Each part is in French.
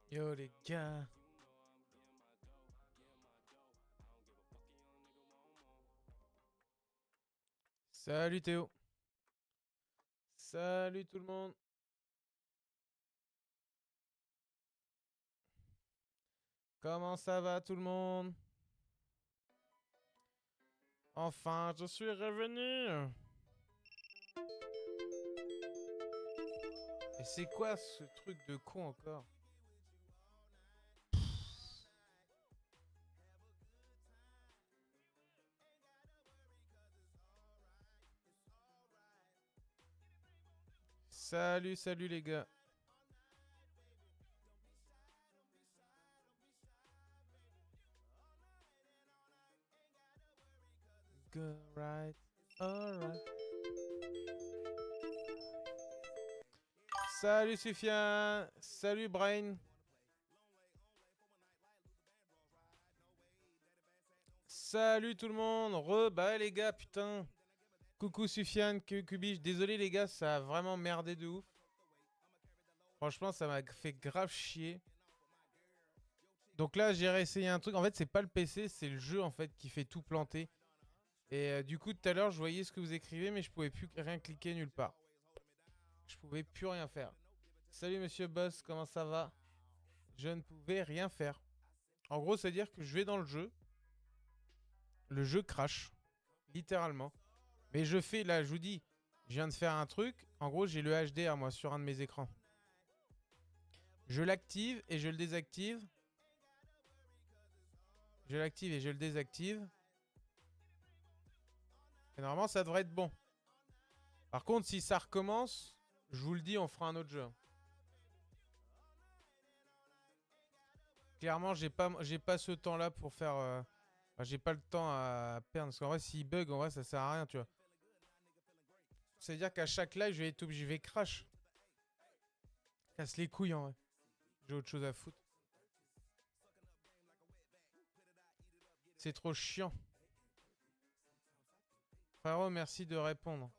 Yo les gars. Salut Théo. Salut tout le monde. Comment ça va tout le monde? Enfin, je suis revenu. Et c'est quoi ce truc de con encore? Salut, salut les gars. Go right. Alright. Salut Sufyan. Salut Brain. Salut tout le monde. Bah les gars, putain. Coucou Sufyan, Kubiche. Désolé les gars, ça a vraiment merdé de ouf. Franchement, ça m'a fait grave chier. Donc là, j'ai réessayé un truc. En fait, c'est pas le PC, c'est le jeu en fait qui fait tout planter. Et du coup, tout à l'heure, je voyais ce que vous écrivez, mais je pouvais plus rien cliquer nulle part. Je pouvais plus rien faire. Salut Monsieur Boss, comment ça va? Je ne pouvais rien faire. En gros, c'est-à-dire que je vais dans le jeu crash, littéralement. Mais je fais, là, je vous dis, je viens de faire un truc. En gros, j'ai le HDR, moi, sur un de mes écrans. Je l'active et je le désactive. Je l'active et je le désactive. Et normalement, ça devrait être bon. Par contre, si ça recommence, je vous le dis, on fera un autre jeu. Clairement, j'ai pas ce temps-là pour faire. Enfin, j'ai pas le temps à perdre. Parce qu'en vrai, s'il bug, en vrai, ça sert à rien, tu vois. C'est-à-dire qu'à chaque live, je vais être obligé, je vais crash. Casse les couilles, en vrai. J'ai autre chose à foutre. C'est trop chiant. Frérot, merci de répondre.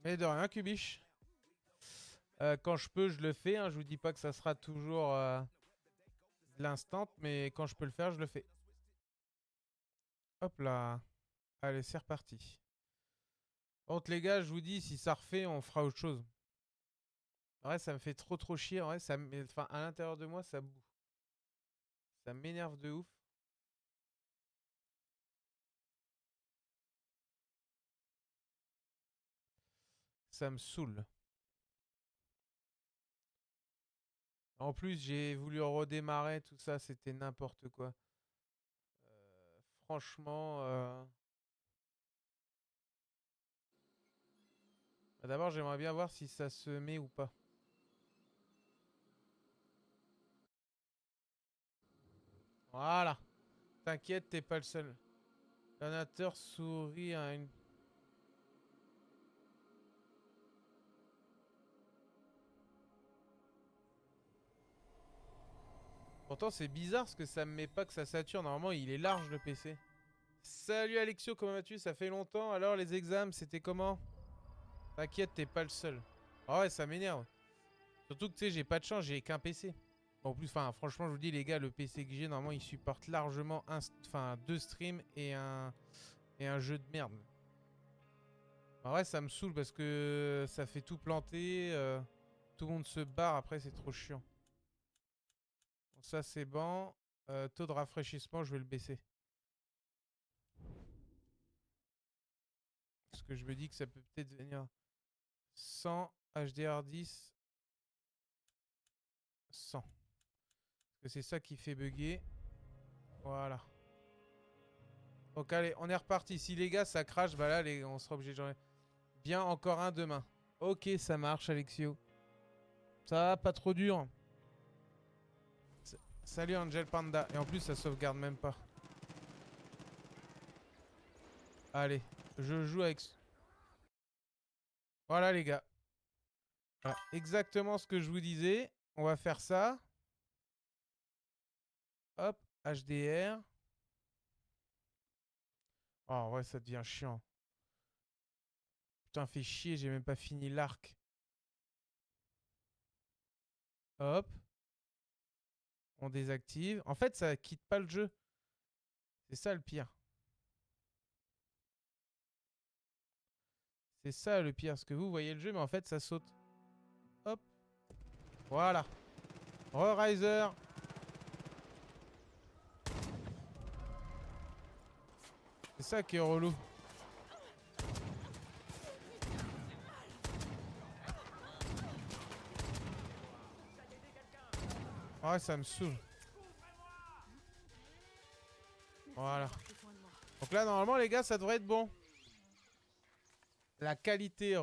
Mais de rien, Kubiche. Quand je peux, je le fais. Hein. Je vous dis pas que ça sera toujours de l'instant, mais quand je peux le faire, je le fais. Hop là. Allez, c'est reparti. Contre les gars, je vous dis, si ça refait, on fera autre chose. Ouais, ça me fait trop chier. Ouais, enfin, à l'intérieur de moi, ça boue. Ça m'énerve de ouf. Ça me saoule. En plus, j'ai voulu redémarrer, tout ça, c'était n'importe quoi. Franchement, d'abord, j'aimerais bien voir si ça se met ou pas. Voilà. T'inquiète, t'es pas le seul. Donateur sourit à une... Pourtant, c'est bizarre parce que ça me met pas que ça sature. Normalement, il est large le PC. Salut Alexio, comment vas-tu? Ça fait longtemps. Alors, les examens, c'était comment? T'inquiète, t'es pas le seul. Ah ouais, ça m'énerve. Surtout que tu sais, j'ai pas de chance, j'ai qu'un PC. En plus, enfin, franchement, je vous dis, les gars, le PC que j'ai, normalement, il supporte largement deux streams et un jeu de merde. En vrai, ça me saoule parce que ça fait tout planter. Tout le monde se barre, après, c'est trop chiant. Bon, ça, c'est bon. Taux de rafraîchissement, je vais le baisser. Parce que je me dis que ça peut peut-être venir 100 HDR10. 100. Parce que c'est ça qui fait bugger. Voilà. Donc allez, on est reparti. Si les gars, ça crache, bah là, on sera obligé de changer. Bien, encore un demain. Ok, ça marche, Alexio. Ça va, pas trop dur. Salut Angel Panda. Et en plus, ça sauvegarde même pas. Allez, je joue avec... Voilà les gars. Voilà, exactement ce que je vous disais. On va faire ça. Hop, HDR. Oh ouais, ça devient chiant. Putain, fait chier, j'ai même pas fini l'arc. Hop. On désactive. En fait, ça quitte pas le jeu. C'est ça le pire. C'est ça le pire. Parce que vous voyez le jeu, mais en fait, ça saute. Hop. Voilà. Re-riser. C'est ça qui est relou. Ouais, ça me saoule. Voilà. Donc là, normalement, les gars, ça devrait être bon. La qualité,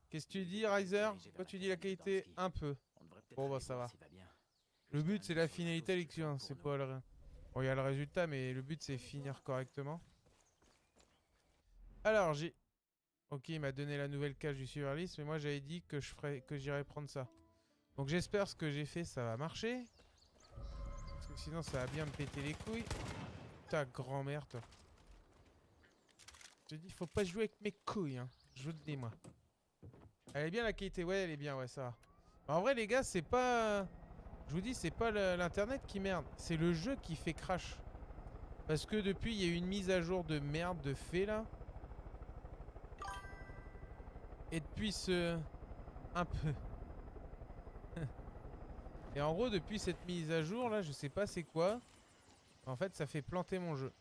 Qu'est-ce que tu dis, Riser? Toi, tu dis la qualité un peu. Bon, bah, ça va. Le but, c'est la finalité, Lixion. C'est pas le... Bon, il y a le résultat, mais le but, c'est finir correctement. Alors, j'ai... Ok, il m'a donné la nouvelle cage du Silver List, mais moi, j'avais dit que j'irais prendre ça. Donc, j'espère que ce que j'ai fait, ça va marcher. Parce que sinon, ça va bien me péter les couilles. Ta grand-mère, toi. Je te dis, faut pas jouer avec mes couilles, hein. Je vous le dis, moi. Elle est bien, la qualité. Ouais, elle est bien, ouais, ça va. En vrai, les gars, c'est pas... Je vous dis, c'est pas l'internet qui merde. C'est le jeu qui fait crash. Parce que depuis, il y a eu une mise à jour de merde de fait, là. Et depuis ce... Un peu. Et en gros, depuis cette mise à jour, là, je sais pas c'est quoi. En fait, ça fait planter mon jeu.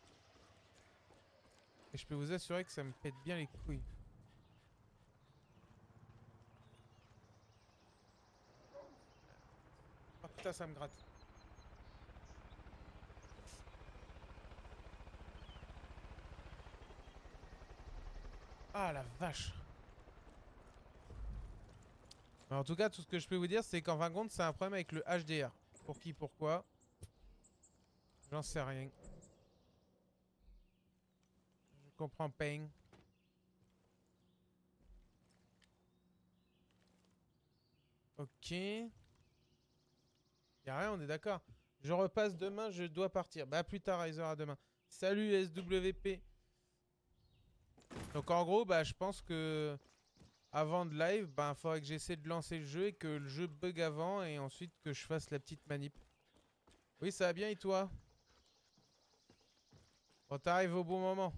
Et je peux vous assurer que ça me pète bien les couilles. Oh putain, ça me gratte. Ah la vache. Mais en tout cas, tout ce que je peux vous dire, c'est qu'en fin de compte, c'est un problème avec le HDR. Pour qui, pourquoi? J'en sais rien. Je comprends pas. Ok. Y'a rien, on est d'accord. Je repasse demain, je dois partir. Bah, à plus tard, Riser, à demain. Salut SWP. Donc, en gros, bah, je pense que avant de live, bah, faudrait que j'essaie de lancer le jeu et que le jeu bug avant et ensuite que je fasse la petite manip. Oui, ça va bien et toi? Bon, t'arrives au bon moment.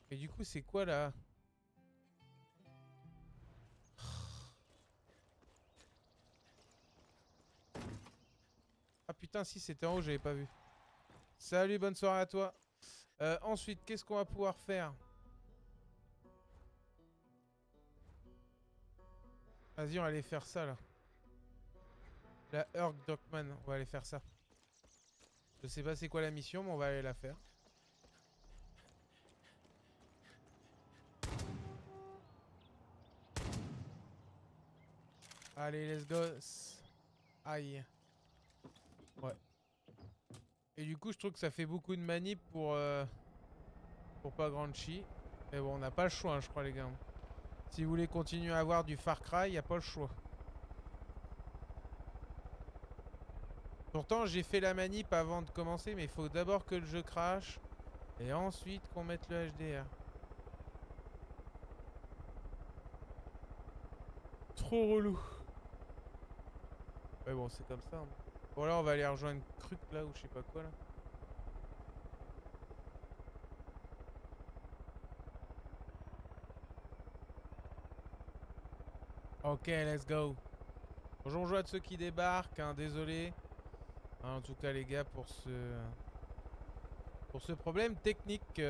Et du coup, c'est quoi là? Ah putain, si, c'était en haut, j'avais pas vu. Salut, bonne soirée à toi. Ensuite, qu'est-ce qu'on va pouvoir faire? Vas-y, on va aller faire ça là. La Urk Dockman, on va aller faire ça. Je sais pas c'est quoi la mission, mais on va aller la faire. Allez, let's go. Aïe. Ouais. Et du coup, je trouve que ça fait beaucoup de manip pour pas grand chi. Mais bon, on n'a pas le choix, hein, je crois, les gars. Si vous voulez continuer à avoir du Far Cry, y a pas le choix. Pourtant, j'ai fait la manip avant de commencer, mais il faut d'abord que le jeu crache. Et ensuite qu'on mette le HDR. Trop relou. Ouais, bon, c'est comme ça. Hein. Bon, là, on va aller rejoindre Cruc, là, ou je sais pas quoi, là. Ok, let's go. Bonjour à ceux qui débarquent, hein, désolé. Hein, en tout cas, les gars, pour ce problème technique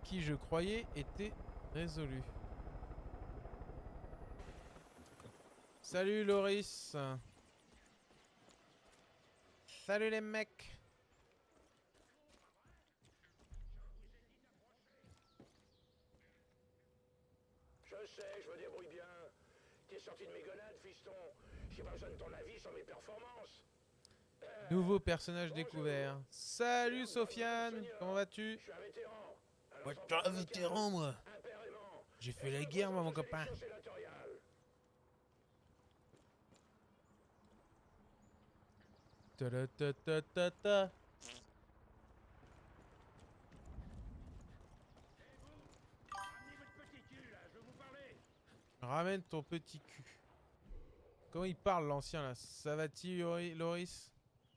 qui, je croyais, était résolu. Salut, Loris. Salut, les mecs. Je sais, je me débrouille bien. T'es sorti de mes gonades, fiston. J'ai pas besoin de ton avis sur mes performances. Nouveau personnage Bonjour. découvert. Salut, Merde, Sofiane. seigneur. Comment vas-tu? Je suis un vétéran. Ouais, je suis un vétéran, moi. Impérément. J'ai fait Et je la me guerre, moi, présente mon aux copain. élections sénatoriales. Ta-da-ta-ta-ta-ta. Ramenez votre petit cul, là, je veux vous parler. Ramène ton petit cul. Comment il parle l'ancien là? Ça va-t-il, Loris?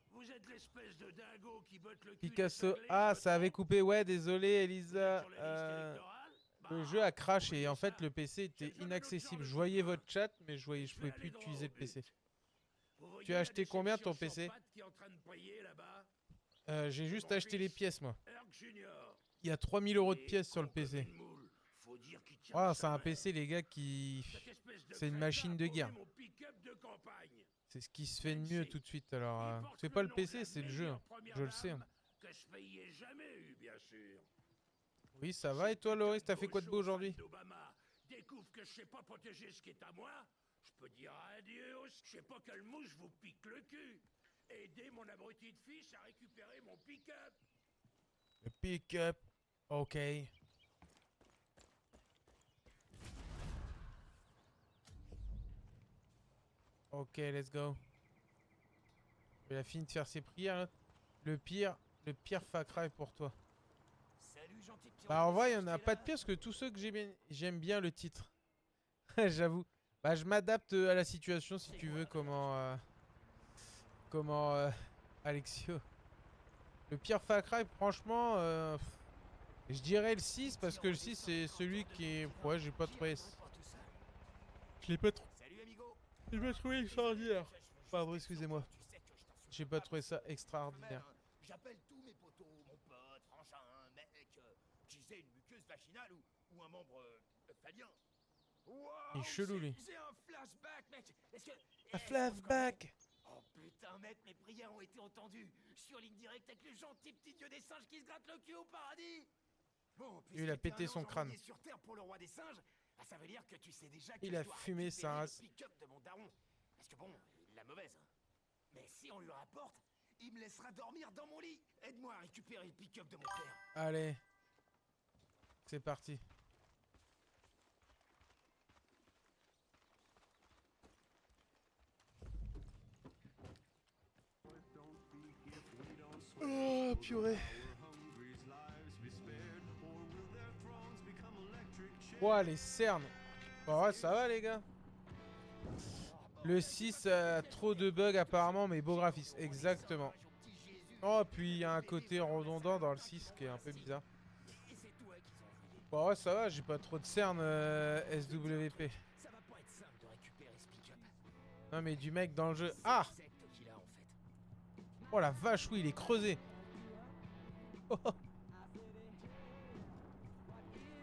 Vous êtes l'espèce de dingo qui botte le cul des Picasso. cinglés, Ah, je me ça avait trompe? coupé. Ouais, désolé, Vous êtes Elisa. sur la liste électorale? Le Bah, jeu a craché et oubliez en fait ça. le PC J'ai était besoin d'un autre genre inaccessible. de Je coup de voyais main. votre chat, mais je Je vais pouvais aller plus droit utiliser au le PC. but. Vous Tu voyez as la acheté combien ton déception PC? sur pattes qui est en train de payer là-bas? J'ai C'est juste mon acheté les fils, pièces moi. Herc Junior. Il y a 3000 € de Et pièces sur le con comme PC. une moule. Faut dire qu'il tient Oh, sa c'est un mère. PC les gars qui... Cette espèce de C'est une crétin machine a de paumé guerre. mon pick-up de campagne. C'est ce qui se fait de mieux Nancy. tout de suite. Alors, Il porte c'est le pas le nom de PC, la c'est le jeu. meilleure première Je le sais. dame que ce pays ait jamais eu, bien sûr. Oui, ça va. Et toi, Loris, t'as fait quoi de beau aujourd'hui? D'Obama découvre que je sais pas protéger ce qui est à moi. Je peux dire adieu. Je sais pas quelle mouche vous pique le cul. Aidez mon abruti de fils à récupérer mon pick-up. Le pick-up. Ok. Ok, let's go. Il a fini de faire ses prières. Là. Le pire Far Cry pour toi. Salut, gentil petit Bah en vrai, il y Robinson, en a t'es pas là de pire parce que tous ceux que j'aime bien le titre. J'avoue. Bah je m'adapte à la situation si tu veux. Comment Alexio. Le pire Far Cry, franchement, je dirais le 6 parce que le 6 c'est celui qui est... Ouais, j'ai pas trouvé... Je l'ai pas trouvé... Salut, amigo. J'ai pas trouvé extraordinaire. Pardon, excusez-moi. J'ai pas trouvé ça extraordinaire. J'appelle tous mes potos, mon pote, frangin, mec, qui sait une muqueuse vaginale ou un membre phalien. Il est chelou lui. J'ai un flashback, mec. Est-ce que... Un flashback. Oh putain, mec, mes prières ont été entendues. Je suis en ligne directe avec le gentil petit dieu des singes qui se gratte le cul au paradis. Bon, Il a pété son crâne. Sur Terre pour le roi des singes, ça veut dire que tu sais déjà que Il je a dois fumé récupérer sa le race. pick-up de mon daron. Parce que bon, il l'a mauvaise. Hein. Mais si on lui rapporte, il me laissera dormir dans mon lit. Aide-moi à récupérer le pick-up de mon père. Allez. C'est parti. Oh purée. Ouah les cernes. Bon ouais ça va les gars. Le 6 a trop de bugs apparemment mais beau graphisme. Exactement. Oh puis il y a un côté redondant dans le 6 qui est un peu bizarre. Bon ouais ça va, j'ai pas trop de cernes SWP. Ça va pas être simple de récupérer ce pick-up. Non mais du mec dans le jeu. Ah. Oh la vache, oui, il est creusé. Oh.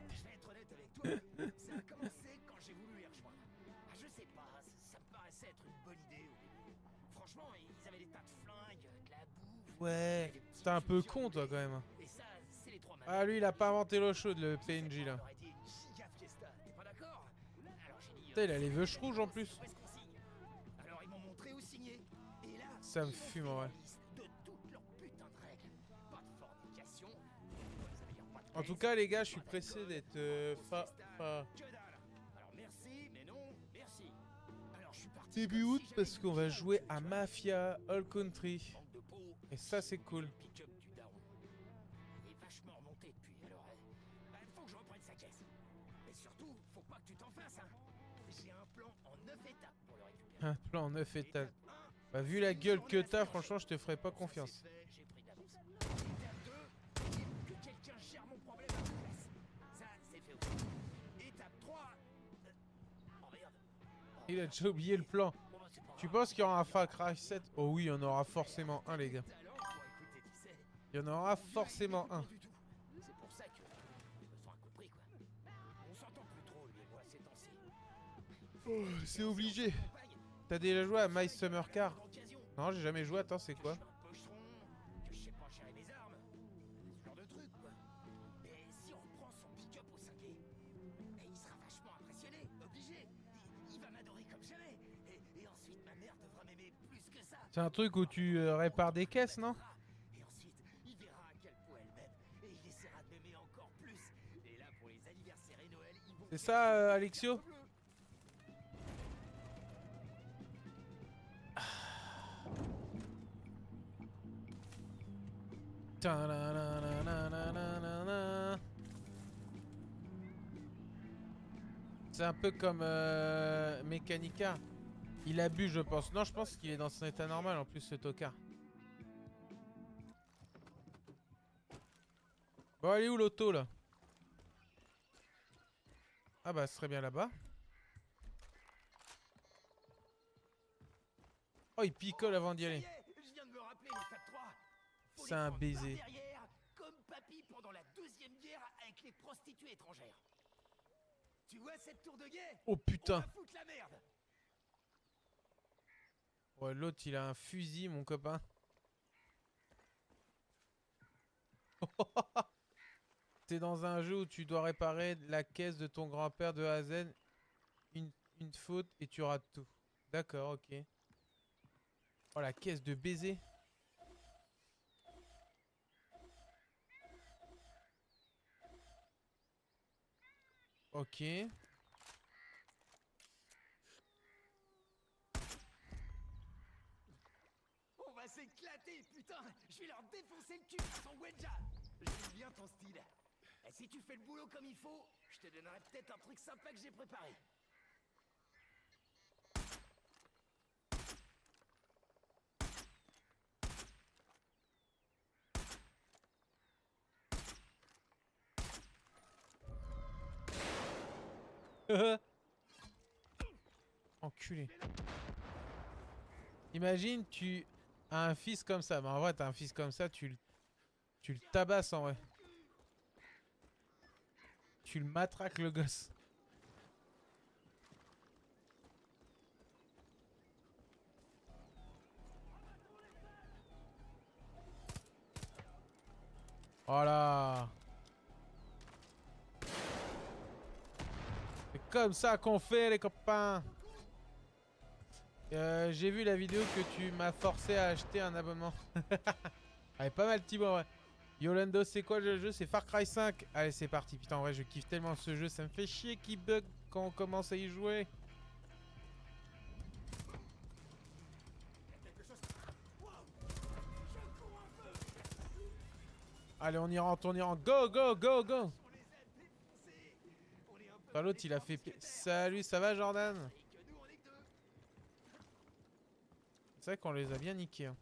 Je vais être honnête avec toi, ça a commencé quand j'ai voulu les rejoindre. Ah, je sais pas, ça me paraissait être une bonne idée au début. Franchement, ils avaient des tas de flingues, de la bouffe. Ouais, des petits t'es un peu fusions, con toi quand même. Et ça, c'est les trois Ah lui il a pas inventé l'eau chaude le PNJ là. Putain il a les veuches rouges en plus. Alors ils m'ont montré où signer. Et là, Ça me ils m'ont fume fait en vrai. la liste de toutes leurs putains de règles. Pas de fornication. En tout cas les gars je suis pressé d'être Que dalle. Alors merci, mais non, merci. Alors je suis parti. début comme août si parce j'avais qu'on va une jouer chance à de Mafia All Country. manque de peau. Et ça c'est cool. Le pick-up du daron. Il est vachement remonté depuis, alors faut que je reprenne sa caisse. Et surtout, faut pas que tu t'en fasses, hein. J'ai un plan en 9 étapes pour le récupérer. Un plan en 9 étapes. Étape 1, Bah vu la gueule que t'as franchement je te ferai pas confiance. ça, c'est fait, j'ai pris de l'avance. Étape 2, que quelqu'un gère mon problème à ma place. Ça, c'est fait aussi. Étape 3, oh merde. Oh, Il a déjà oublié le plan. bon, bah, c'est pas Tu grave. penses qu'il y aura un Far Cry 7? Oh oui il y en aura forcément un les gars. Talent pour écouter, tu sais. Il y en aura forcément un. Du tout. C'est pour ça que je me sens incompris, quoi. On s'entend plus trop, lui et moi, ces temps-ci. Oh, c'est obligé. T'as déjà joué à My Summer Car? D'occasion. Non j'ai jamais joué, attends c'est quoi? Que je suis un pocheron, que je sais pas gérer mes armes. Ce genre de truc, quoi. Et si on reprend son pick-up au 5G, il sera vachement impressionné, obligé. Il va m'adorer comme jamais. Et ensuite, ma mère devra m'aimer plus que ça. C'est un truc où tu répares des caisses non? Et ensuite, il verra à quel point elle m'aime. Et il essaiera de m'aimer encore plus. Et là, pour les anniversaires et Noël, ils vont... C'est ça Alexio? Ta-na-na-na-na-na-na-na. C'est un peu comme Mechanica. Il a bu, je pense. Non, je pense qu'il est dans son état normal en plus, ce tocard. Bon, elle est où l'auto là? Ah bah, ce serait bien là-bas. Oh, il picole avant d'y aller. Je viens de me rappeler les Fab 3. Faut C'est les un prendre baiser. par derrière, comme papy pendant la deuxième guerre avec les prostituées étrangères. Tu vois cette tour de guet? Oh On putain. va foutre la merde. Ouais, l'autre, il a un fusil, mon copain. T'es dans un jeu où tu dois réparer la caisse de ton grand-père de A à Z. Une faute et tu rates tout. D'accord, ok. Oh, la caisse de baiser. Ok. On va s'éclater, putain. Je vais leur défoncer le cul à son Ouija. J'aime bien ton style. Et si tu fais le boulot comme il faut, je te donnerai peut-être un truc sympa que j'ai préparé. Enculé. Imagine, tu as un fils comme ça. Mais en vrai, t'as un fils comme ça, tu le tabasses en vrai. Tu le matraques le gosse. Voilà. C'est comme ça qu'on fait les copains. J'ai vu la vidéo que tu m'as forcé à acheter un abonnement. Allez, pas mal Thibaut, ouais. Yolando, c'est quoi le jeu? C'est Far Cry 5. Allez, c'est parti. Putain, en vrai, je kiffe tellement ce jeu. Ça me fait chier qu'il bug quand on commence à y jouer. Allez, on y rentre, on y rentre. Go, go, go, go. Enfin, l'autre, il a fait... Salut, ça va, Jordan? C'est vrai qu'on les a bien niqués. Hein.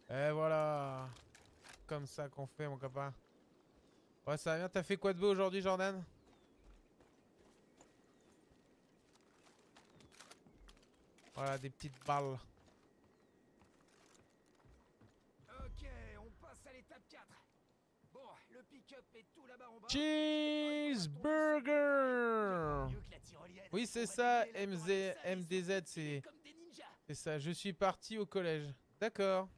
Et voilà. Comme ça qu'on fait, mon copain. Ouais, ça va bien. T'as fait quoi de beau aujourd'hui, Jordan? Voilà, des petites balles. Ok, on passe à l'étape 4. Bon, le pick-up est tout là-bas en bas. Cheeseburger. Oui, c'est ça, MDZ, c'est ça. Je suis parti au collège. D'accord.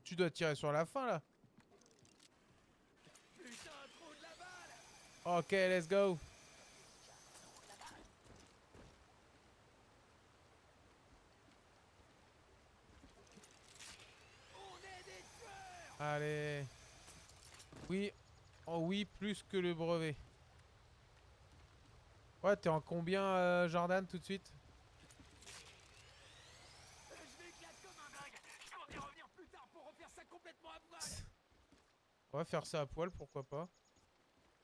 Tu dois tirer sur la fin, là. Ok, let's go. Allez. Oui. Oh oui, plus que le brevet. Ouais, t'es en combien, Jordan, tout de suite? Je m'éclate comme un dingue. Je compte y revenir plus tard pour refaire ça complètement à poil. On va faire ça à poil, pourquoi pas.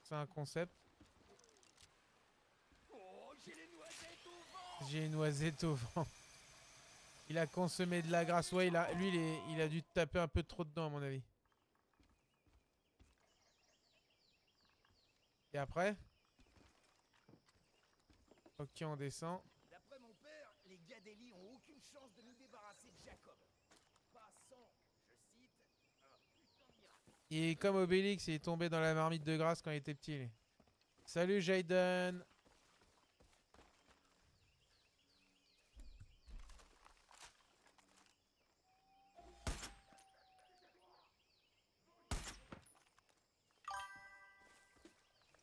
C'est un concept. Oh, j'ai les noisettes au vent. J'ai une noisette au vent. Il a consommé de la grasse. Ouais, lui, il a dû taper un peu trop dedans, à mon avis. Et après? Ok, on descend. D'après mon père, les Gadeli ont aucune chance de nous débarrasser de Jacob. Pas sans, je cite, un putain de miracle. Il est comme Obélix, il est tombé dans la marmite de grâce quand il était petit. Lui. Salut Jaden.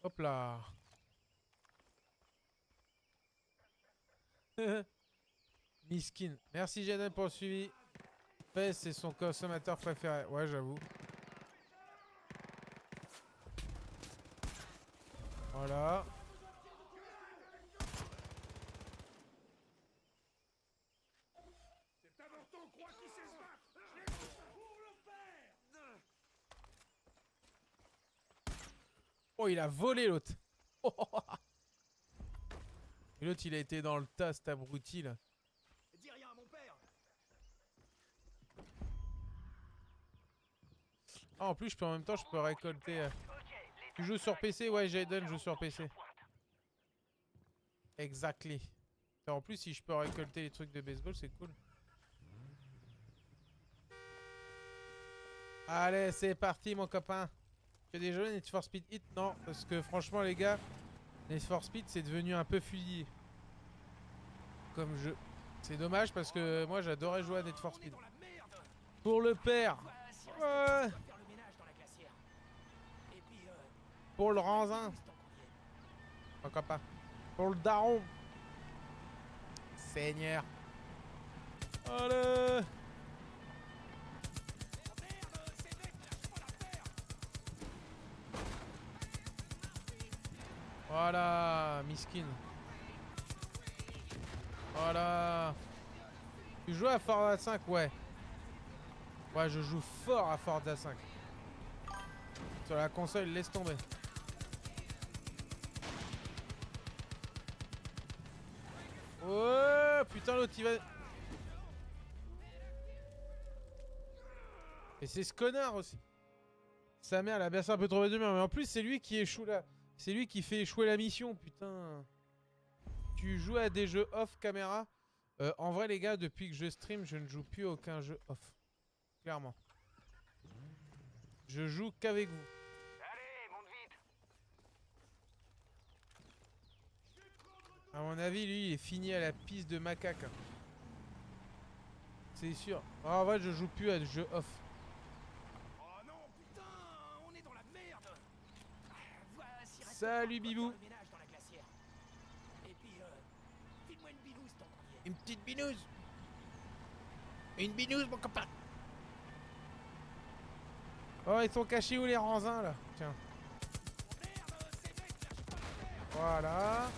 Hop là. Miskin. Merci Jaden pour le suivi. PES, c'est son consommateur préféré. Ouais, j'avoue. Voilà. C'est un morton, croit qu'il sait se battre. Je l'ai pour le faire. Oh, il a volé l'autre. Et l'autre, il a été dans le tas, cet abruti là. Dis rien à mon père. Ah, en plus, en même temps, je peux récolter. Tu joues sur PC? Ouais, Jaden joue sur PC. Exactly. Et en plus, si je peux récolter les trucs de baseball, c'est cool. Allez, c'est parti, mon copain. Tu as déjà joué Need for Speed Hit? Non, parce que franchement, les gars, Need for Speed, c'est devenu un peu fusillé comme jeu. C'est dommage parce que moi, j'adorais jouer à Need for Speed. Pour le père. Ouais. Pour le ranzin. Pourquoi pas. Pour le daron. Seigneur. Allez. Voilà, miskin. Voilà. Tu joues à Forza 5? Ouais. Ouais, je joue fort à Forza 5. Sur la console, laisse tomber. Oh putain, l'autre il va... Et c'est ce connard aussi. Sa mère, elle a bercé un peu trop d'humeur. Mais en plus, c'est lui qui échoue là. C'est lui qui fait échouer la mission, putain. Tu joues à des jeux off caméra? En vrai, les gars, depuis que je stream, je ne joue plus à aucun jeu off. Clairement. Je joue qu'avec vous. Allez, monte vite. À mon avis, lui, il est fini à la piste de macaque. C'est sûr. En vrai, je joue plus à des jeux off. Oh non, putain, on est dans la merde. Voici, reste Salut, pas, Bibou. on va faire le ménage dans la glacière. Et puis, file-moi une binouse tant qu'on y est. Une petite binouse. Une binouse, mon copain. Oh, ils sont cachés où les ranzins là? Tiens. Merde, c'est bête, lâche pas l'affaire. Voilà.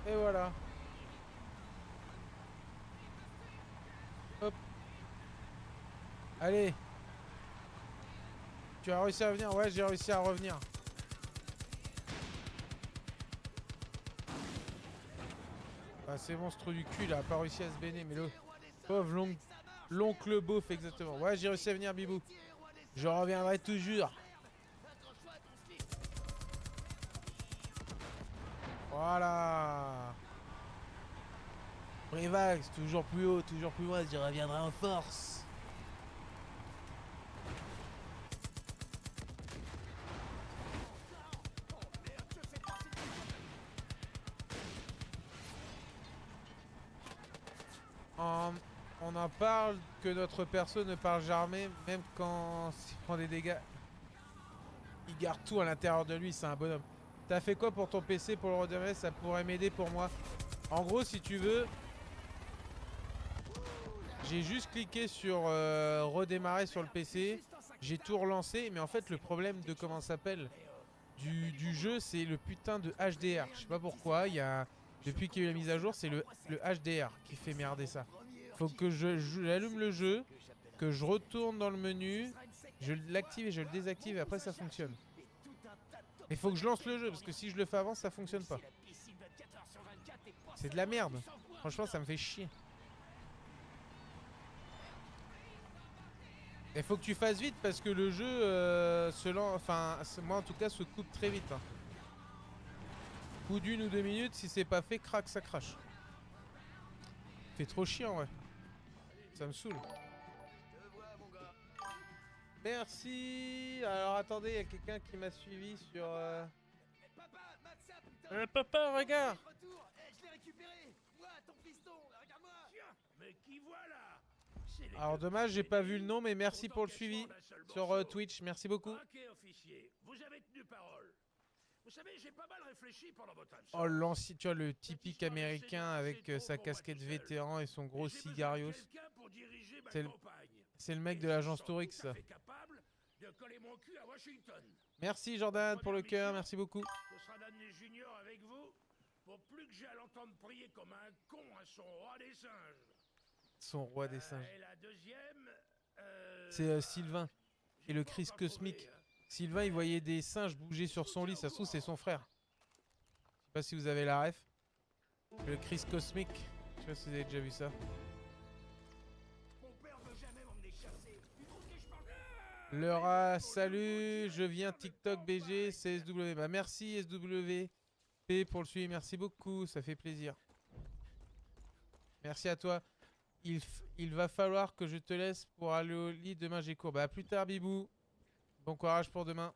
Et voilà. Hop. Allez. Tu as réussi à revenir? Ouais, j'ai réussi à revenir. Ah, c'est monstre du cul, il a pas réussi à se baigner, mais le pauvre l'oncle beauf, exactement. Ouais, j'ai réussi à venir, Bibou. Je reviendrai toujours. Voilà. Brivax, toujours plus haut, toujours plus loin, je reviendrai en force. On en parle que notre perso ne parle jamais, même quand il prend des dégâts. Il garde tout à l'intérieur de lui, c'est un bonhomme. T'as fait quoi pour ton PC pour le redémarrer? Ça pourrait m'aider pour moi. En gros, si tu veux, j'ai juste cliqué sur redémarrer sur le PC. J'ai tout relancé, mais en fait, le problème de comment ça s'appelle du jeu, c'est le putain de HDR. Je sais pas pourquoi, depuis qu'il y a eu la mise à jour, c'est le HDR qui fait merder ça. Faut que j'allume le jeu, que je retourne dans le menu, je l'active et je le désactive et après ça fonctionne. Il faut que je lance le jeu parce que si je le fais avant, ça fonctionne pas. C'est de la merde. Franchement, ça me fait chier. Il faut que tu fasses vite parce que le jeu se lance, enfin moi en tout cas se coupe très vite. Hein. Coup d'une ou 2 minutes, si c'est pas fait, crac, ça crache. Fait trop chiant, ouais. Ça me saoule. Merci. Alors attendez, il y a quelqu'un qui m'a suivi sur. Papa, Matza, putain. Papa, regarde. Retour. Je l'ai récupéré. Moi, ton piston. Regarde-moi. Tiens, mais qui voilà? Alors dommage, j'ai pas vu le nom, mais merci pour le suivi sur Twitch. Merci beaucoup. Ok, officier, vous avez tenu parole. Vous savez, j'ai pas mal réfléchi pendant votre absence. Oh l'ancien, tu vois le typique américain avec sa casquette vétéran et son gros cigarios. C'est le mec de l'agence Tourix. De coller mon cul à Washington. Merci Jordan pour le cœur, merci beaucoup. Ce sera d'amener Junior avec vous pour plus que j'ai à l'entendre prier comme un con à son roi des singes. Son roi des singes. Et la deuxième, C'est Sylvain. Et le Chris Cosmic. Sylvain, il voyait des singes bouger sur son lit. Ça se trouve, c'est son frère. Je sais pas si vous avez la ref. Le Chris Cosmic. Je sais pas si vous avez déjà vu ça. Mon père veut jamais m'emmener chasser. Tu trouves que je parle... Laura, salut. Je viens TikTok BG, c'est SW. Bah, merci SWP pour le suivi. Merci beaucoup. Ça fait plaisir. Merci à toi. Il va falloir que je te laisse pour aller au lit. Demain, j'ai cours. Bah, à plus tard, Bibou. Bon courage pour demain.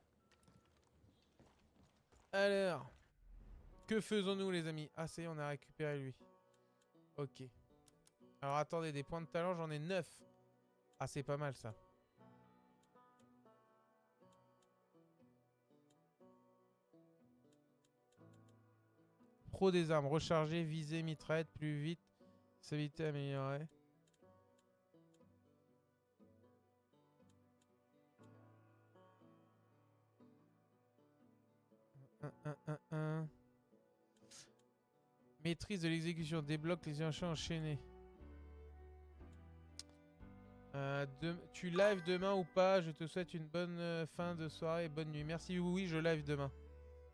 Alors, que faisons-nous, les amis? Ah, c'est on a récupéré lui. Ok. Alors, attendez, des points de talent, j'en ai 9. Ah, c'est pas mal, ça. Pro des armes. Recharger, viser, mitraillette, plus vite. Stabilité améliorée. Maîtrise de l'exécution. Débloque les enchaînements enchaînés. Tu live demain ou pas? Je te souhaite une bonne fin de soirée et bonne nuit. Merci, oui, je live demain.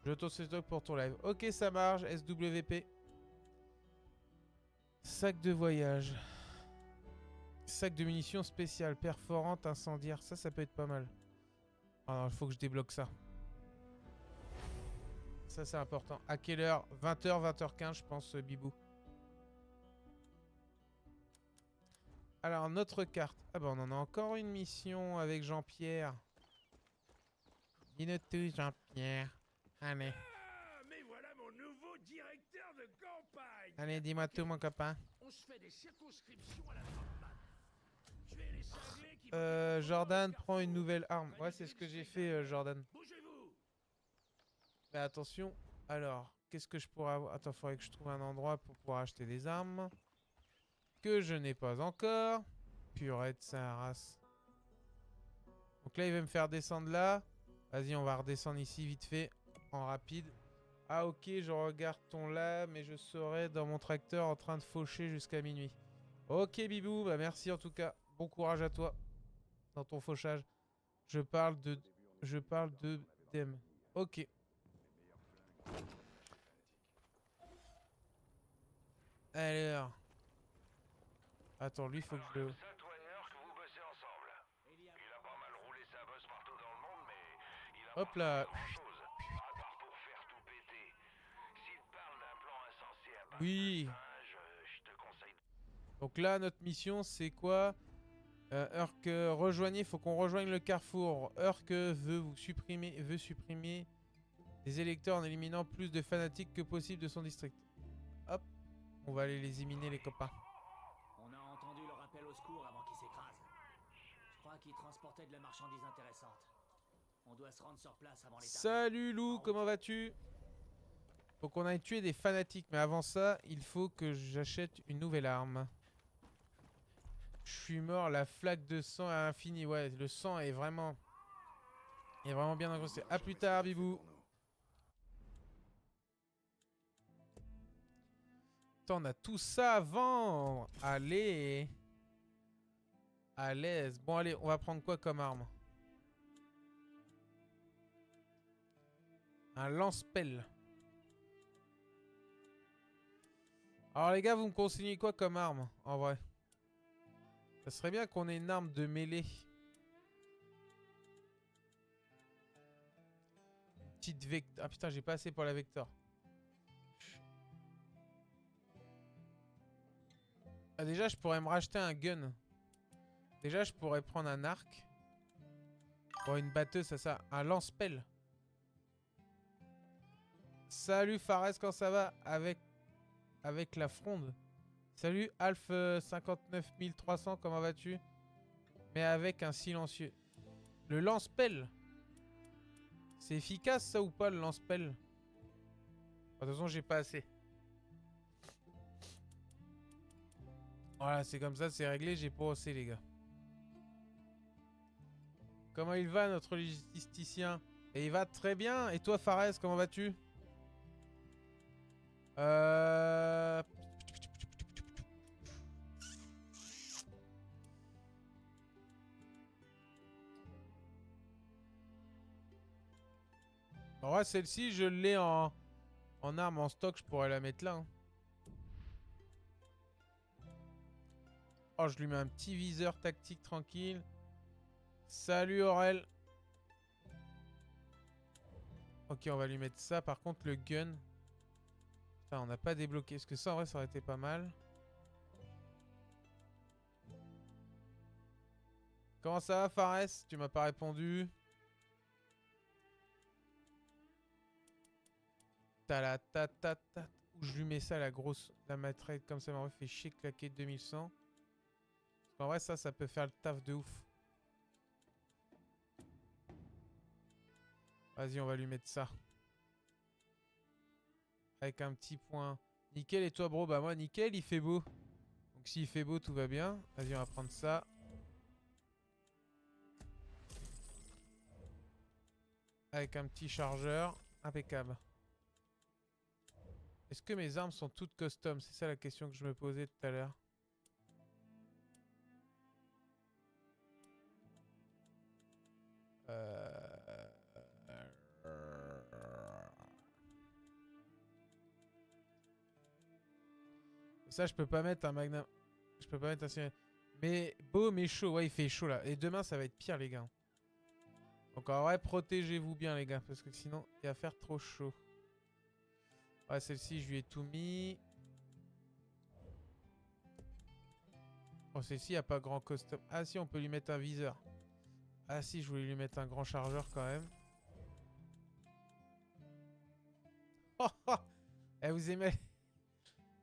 Je te souhaite pour ton live. Ok, ça marche. SWP. Sac de voyage. Sac de munitions spéciales. Perforante, incendiaire. Ça peut être pas mal. Alors, il faut que je débloque ça. Ça, c'est important. À quelle heure? 20h, 20h15, je pense, Bibou. Alors, notre carte. Ah bah, on en a encore une mission avec Jean-Pierre. Dis-nous tout, Jean-Pierre. Allez. Ah, mais voilà mon nouveau directeur de campagne. Allez, dis-moi tout, mon copain. On se fait des circonscriptions à la Trump. Je vais les cinglés qui... Jordan prend une nouvelle arme. Ouais, c'est ce que j'ai fait, Jordan. Bougez-vous. Mais attention. Alors, qu'est-ce que je pourrais avoir? Attends, faudrait que je trouve un endroit pour pouvoir acheter des armes. Que je n'ai pas encore. Purée de sa race. Donc là, il va me faire descendre là. Vas-y, on va redescendre ici vite fait. En rapide. Ah ok, je regarde ton là, mais je serai dans mon tracteur en train de faucher jusqu'à minuit. Ok Bibou, bah merci en tout cas. Bon courage à toi dans ton fauchage. Je parle de Dem. Ok. Alors. Attends, lui faut que je le... Hop là. Oui. Donc là, notre mission, c'est quoi? Urk, rejoignez, faut qu'on rejoigne le carrefour. Urk veut supprimer les électeurs en éliminant plus de fanatiques que possible de son district. Hop. On va aller les éliminer, les copains. On a entendu leur appel au secours avant qu'ils s'écrasent. Je crois qu'ils transportaient de la marchandise intéressante. On doit se rendre sur place avant les tarifs. Salut Lou, comment vas-tu? Faut qu'on aille tuer des fanatiques, mais avant ça, il faut que j'achète une nouvelle arme. Je suis mort, la flaque de sang à l'infini. Ouais, le sang est vraiment bien incrusté. A plus tard, Bibou. Putain, on a tout ça à vendre. Allez. À l'aise. Bon, allez, on va prendre quoi comme arme? Un lance-pelle. Alors les gars, vous me conseillez quoi comme arme, en vrai? Ça serait bien qu'on ait une arme de mêlée. Petite Vector. Ah putain, j'ai pas assez pour la Vector. Ah, déjà, je pourrais me racheter un gun. Déjà, je pourrais prendre un arc. Bon, une batteuse, ça. Un lance-pelle. Salut Fares, quand ça va avec la fronde? Salut Alf 59300, comment vas-tu? Mais avec un silencieux. Le lance-pelle. C'est efficace ça ou pas le lance-pelle? De toute façon, j'ai pas assez. Voilà, c'est comme ça, c'est réglé, j'ai pas assez les gars. Comment il va notre logisticien? Et il va très bien. Et toi Fares, comment vas-tu? En vrai, celle-ci, je l'ai en arme, en stock. Je pourrais la mettre là. Hein. Oh, je lui mets un petit viseur tactique tranquille. Salut Aurel. Ok, on va lui mettre ça. Par contre, le gun. Putain, on n'a pas débloqué. Parce que ça, en vrai, ça aurait été pas mal. Comment ça va, Fares? Tu m'as pas répondu. Ta ta ta ta. Où je lui mets ça, la grosse. La matraque comme ça, m'aurait fait chier claquer 2100. Parce qu'en vrai, ça peut faire le taf de ouf. Vas-y, on va lui mettre ça. Avec un petit point. Nickel, et toi, bro? Bah, moi, nickel, il fait beau. Donc, s'il fait beau, tout va bien. Vas-y, on va prendre ça. Avec un petit chargeur. Impeccable. Est-ce que mes armes sont toutes custom? C'est ça la question que je me posais tout à l'heure. Ça, je peux pas mettre un magnum. Je peux pas mettre un... Mais beau, mais chaud. Ouais, il fait chaud là. Et demain, ça va être pire, les gars. Donc en vrai, protégez-vous bien, les gars. Parce que sinon, il va faire trop chaud. Ouais, celle-ci, je lui ai tout mis. Bon, celle-ci, il n'y a pas grand custom. Ah si, on peut lui mettre un viseur. Ah si, je voulais lui mettre un grand chargeur quand même. Oh, oh. Eh, vous aimez...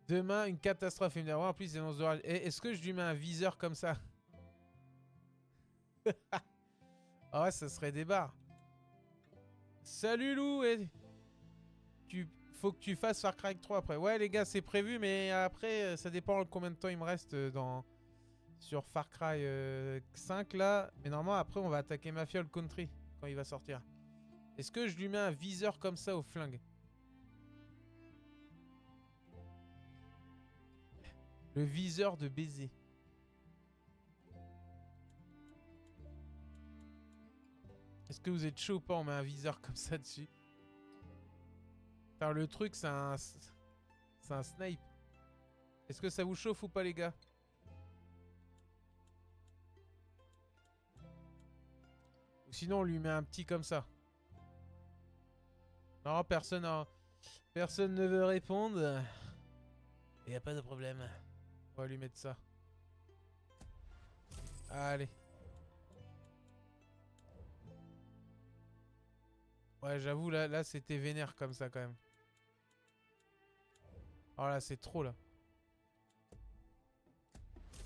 Demain, une catastrophe. En plus, il annonce d'orage. Est-ce que je lui mets un viseur comme ça? Ah ouais, ça serait des barres. Salut Lou. Faut que tu fasses Far Cry 3 après. Ouais les gars, c'est prévu, mais après, ça dépend combien de temps il me reste sur Far Cry 5 là. Mais normalement, après, on va attaquer Mafia All Country quand il va sortir. Est-ce que je lui mets un viseur comme ça au flingue? Le viseur de baiser. Est-ce que vous êtes chaud ou pas? On met un viseur comme ça dessus. Enfin, le truc, c'est un snipe. Est-ce que ça vous chauffe ou pas, les gars? Ou sinon, on lui met un petit comme ça. Non, personne ne veut répondre. Il n'y a pas de problème. On va lui mettre ça. Allez. Ouais, j'avoue, là c'était vénère comme ça, quand même. Oh là, c'est trop, là.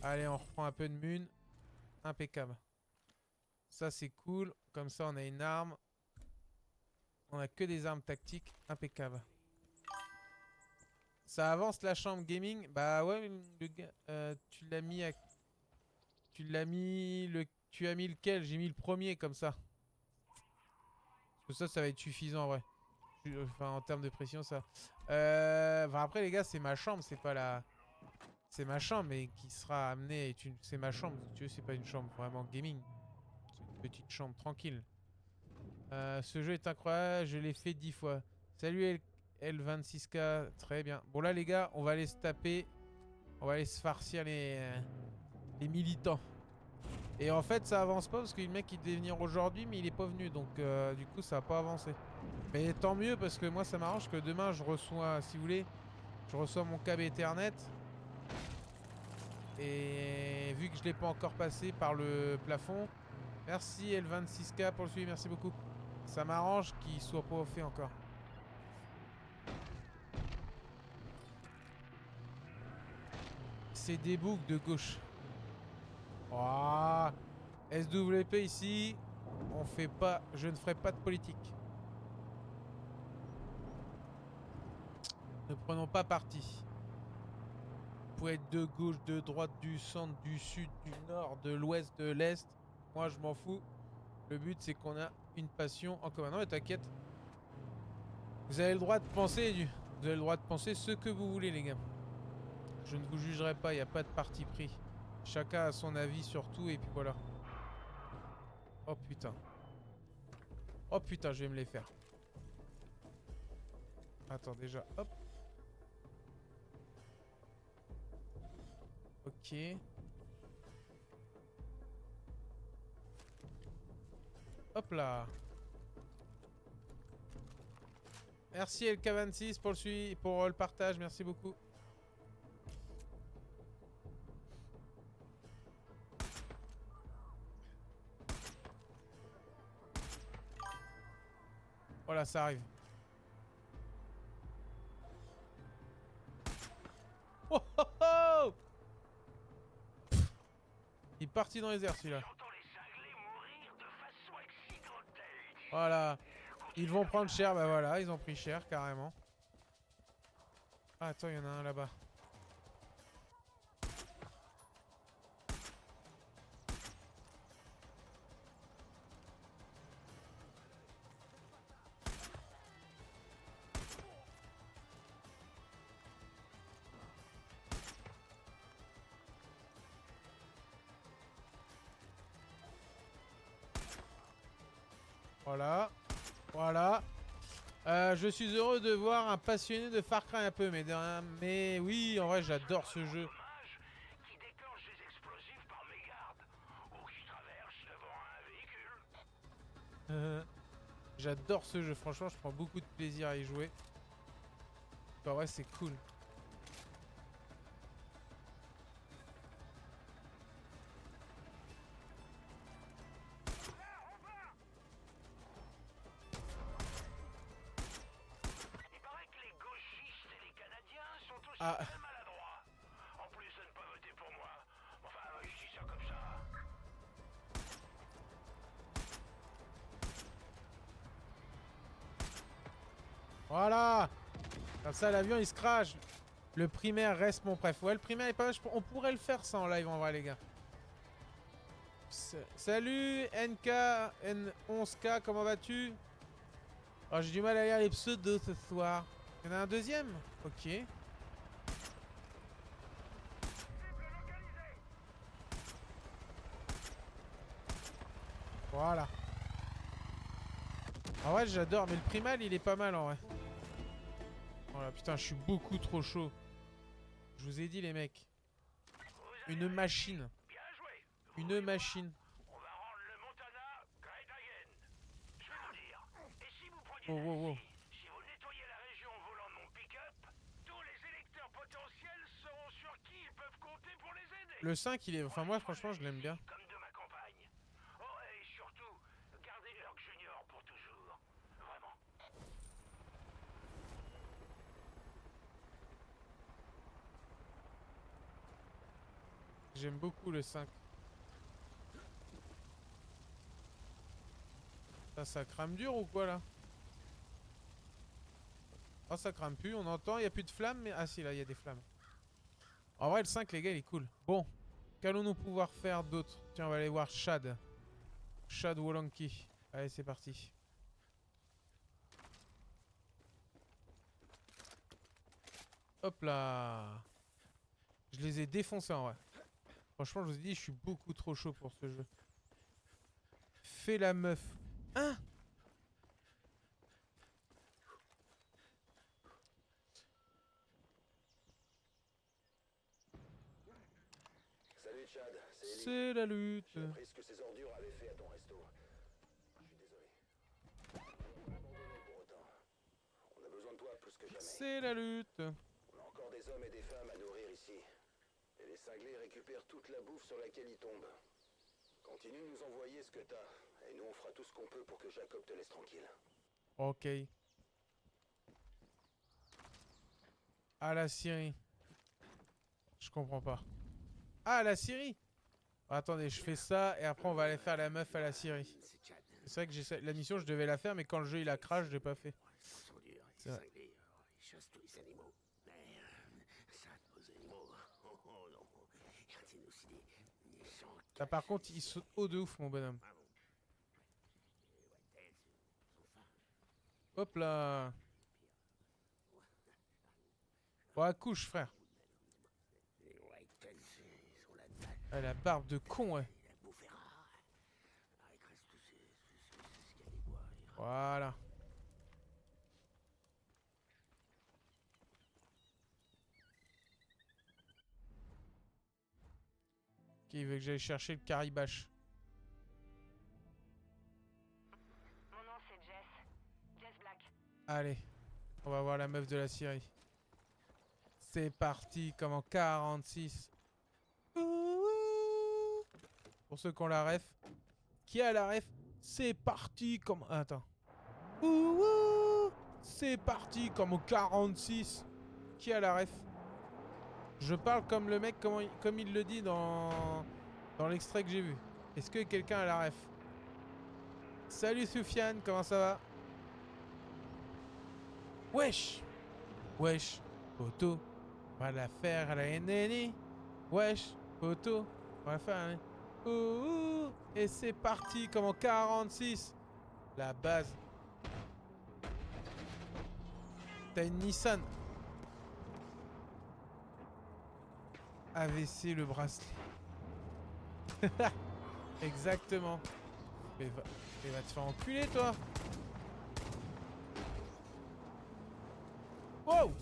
Allez, on reprend un peu de mun. Impeccable. Ça, c'est cool. Comme ça, on a une arme. On a que des armes tactiques. Impeccable. Ça avance la chambre gaming. Bah ouais, le gars, tu l'as mis à... Tu as mis lequel? J'ai mis le premier comme ça. Parce que ça va être suffisant en vrai. Enfin, en termes de pression, ça. Enfin, après, les gars, c'est ma chambre, c'est pas la... C'est ma chambre, mais qui sera amenée... C'est ma chambre, si tu veux, c'est pas une chambre vraiment gaming. C'est une petite chambre tranquille. Ce jeu est incroyable, je l'ai fait 10 fois. Salut L26K, très bien. Bon là les gars, on va aller se taper. On va aller se farcir les militants. Et en fait ça avance pas parce que le mec il devait venir aujourd'hui mais il est pas venu. Donc du coup ça va pas avancer. Mais tant mieux parce que moi ça m'arrange que demain je reçois, si vous voulez, je reçois mon câble Ethernet. Et vu que je l'ai pas encore passé par le plafond. Merci L26K pour le suivi, merci beaucoup. Ça m'arrange qu'il soit pas fait encore. C'est des boucles de gauche. Oh, SWP ici, on fait pas, je ne ferai pas de politique. Ne prenons pas parti. Vous pouvez être de gauche, de droite, du centre, du sud, du nord, de l'ouest, de l'est. Moi je m'en fous. Le but c'est qu'on a une passion en commun. Non mais t'inquiète. Vous avez le droit de penser, vous avez le droit de penser ce que vous voulez les gars. Je ne vous jugerai pas, il n'y a pas de parti pris. Chacun a son avis sur tout et puis voilà. Oh putain. Oh putain, je vais me les faire. Attends, déjà, hop. Ok. Hop là. Merci LK26 pour le partage, merci beaucoup. Voilà, ça arrive. Oh, oh, oh. Il est parti dans les airs celui-là. Voilà. Ils vont prendre cher, bah voilà, ils ont pris cher carrément. Ah, attends, il y en a un là-bas. Voilà. Voilà. Je suis heureux de voir un passionné de Far Cry un peu, mais oui, en vrai, j'adore ce jeu. J'adore ce jeu, franchement, je prends beaucoup de plaisir à y jouer. Bah ouais, c'est cool. Ah. Voilà. Comme ça, l'avion, il se crache. Le primaire reste mon préf. Ouais, le primaire est pas mal. On pourrait le faire ça en live, en vrai, les gars. Salut, NK, N11K, comment vas-tu? Oh, j'ai du mal à lire les pseudos ce soir. Il y en a un deuxième? Ok. Voilà. En vrai, j'adore, mais le primal, il est pas mal en vrai. Voilà, putain, je suis beaucoup trop chaud. Je vous ai dit, les mecs. Une machine. Une machine. Oh, oh, oh. Le 5, il est... Enfin, moi, franchement, je l'aime bien. J'aime beaucoup le 5. Ça crame dur ou quoi, là? Oh, ça crame plus, on entend, il n'y a plus de flammes, mais... Ah si, là, il y a des flammes. En vrai, le 5, les gars, il est cool. Bon, qu'allons-nous pouvoir faire d'autre? Tiens, on va aller voir Shad. Shad Wolonki. Allez, c'est parti. Hop là. Je les ai défoncés en vrai. Franchement, je vous ai dit, je suis beaucoup trop chaud pour ce jeu. Fais la meuf. Hein? Salut Chad, c'est Ellie. C'est la lutte. J'ai appris ce que ces ordures avaient fait à ton resto. Je suis désolé. On va pas abandonner pour autant. On a besoin de toi plus que jamais. C'est la lutte. On a encore des hommes et des femmes à nourrir ici. Et les cinglés récupèrent toute la bouffe sur laquelle ils tombent. Continue de nous envoyer ce que t'as. Et nous on fera tout ce qu'on peut pour que Jacob te laisse tranquille. Ok. À la Syrie. Je comprends pas. Ah, la Syrie. Attendez, je fais ça et après on va aller faire la meuf à la Syrie. C'est vrai que j'ai la mission, je devais la faire, mais quand le jeu il a crash, je l'ai pas fait. C'est vrai. Ils chassent tous les animaux. Mais ça, nos animaux. Oh, oh non. Ils retiennent aussi des gens. Là par contre, il saute haut de ouf, mon bonhomme. Hop là. Ouais, couche, frère. Ah, la barbe de con, ouais. Voilà. il veut que j'aille chercher le caribache. Mon nom c'est Jess. Jess Black. Allez, on va voir la meuf de la Syrie. C'est parti, comme en 46. Ouh. Pour ceux qui ont la ref. Qui a la ref? C'est parti comme... Attends. Ouh. C'est parti comme en 46. Qui a la ref? Je parle comme le mec, comme il le dit dans l'extrait que j'ai vu. Est-ce que quelqu'un a la ref? Salut Soufiane, comment ça va? Wesh. Wesh, poteau. On va la faire à la NNI. Wesh, poteau. On va la faire à la... Ouh, et c'est parti comme en 46. La base. T'as une Nissan. AVC le bracelet. Exactement. Mais va te faire enculer toi. Wow.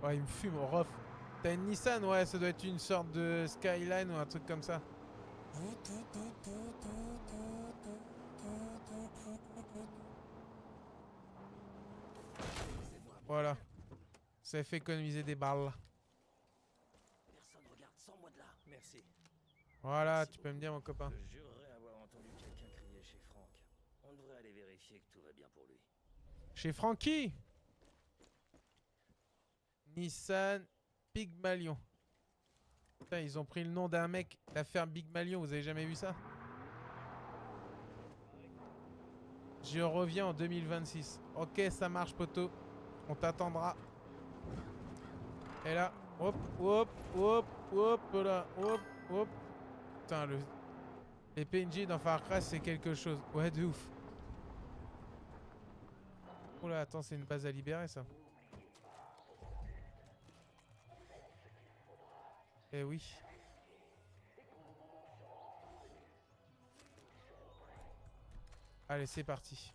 Ouais, il me fume au ref. T'as une Nissan? Ouais, ça doit être une sorte de Skyline ou un truc comme ça. Voilà. Ça fait économiser des balles. Personne regarde sans moi de là. Merci. Voilà, tu peux me dire mon copain. Je jurerais avoir entendu quelqu'un crier chez Franck. On devrait aller vérifier que tout va bien pour lui. Chez Francky. Nissan Pygmalion. Putain, ils ont pris le nom d'un mec. L'affaire Pygmalion, vous avez jamais vu ça? Je reviens en 2026. Ok, ça marche, poteau. On t'attendra. Et là, hop, hop, hop, hop, là, hop, hop. Putain, les PNJ dans Far Cry, c'est quelque chose. Ouais, de ouf. Oula, attends, c'est une base à libérer, ça. Eh oui. Allez, c'est parti.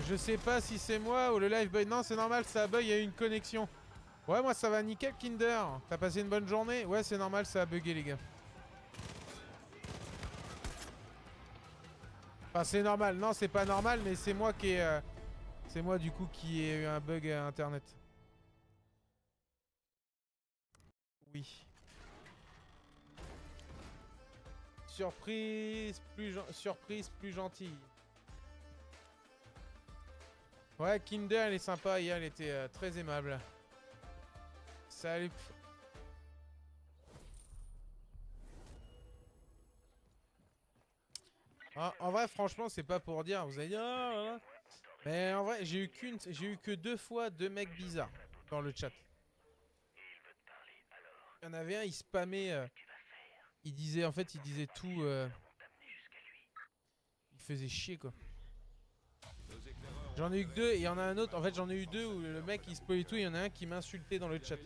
Je sais pas si c'est moi ou le live bug. Non, c'est normal, ça bug, il y a eu une connexion. Ouais, moi ça va nickel, Kinder. T'as passé une bonne journée? Ouais, c'est normal, ça a bugué, les gars. Enfin, c'est normal. Non, c'est pas normal, mais c'est moi qui ai... c'est moi, du coup, qui ai eu un bug à Internet. Oui. Surprise plus gentille. Ouais, Kinder, elle est sympa. Hier, elle était très aimable. Salut. En vrai, franchement, c'est pas pour dire. Vous allez dire, ah, là, là. Mais en vrai, j'ai eu que 2 fois 2 mecs bizarres dans le chat. Il y en avait un, il spammait. Il disait, en fait, il disait tout. Il faisait chier, quoi. J'en ai eu que 2 et il y en a un autre. En fait, j'en ai eu 2 où le mec il spoilait tout. Il y en a un qui m'insultait dans le chat.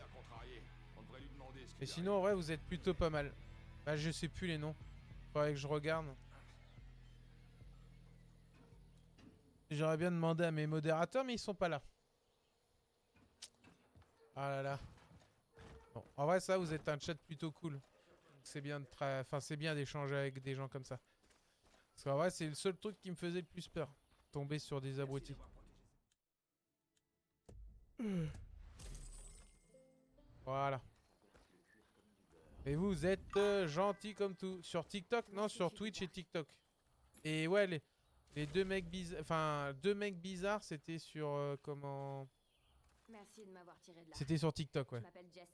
Et sinon, en vrai, vous êtes plutôt pas mal. Bah, je sais plus les noms. Faudrait que je regarde. J'aurais bien demandé à mes modérateurs, mais ils sont pas là. Ah là là. Bon, en vrai, ça, vous êtes un chat plutôt cool. C'est bien c'est bien d'échanger avec des gens comme ça. Parce qu'en vrai, c'est le seul truc qui me faisait le plus peur. Tomber sur des abrutis. Voilà. Et vous êtes gentil comme tout. Sur TikTok? Non, sur Twitch et TikTok. Et ouais, les 2 mecs bizarres. Enfin, 2 mecs bizarres, c'était sur comment. Merci de m'avoir tiré de là. C'était sur TikTok, ouais. Je m'appelle Jess.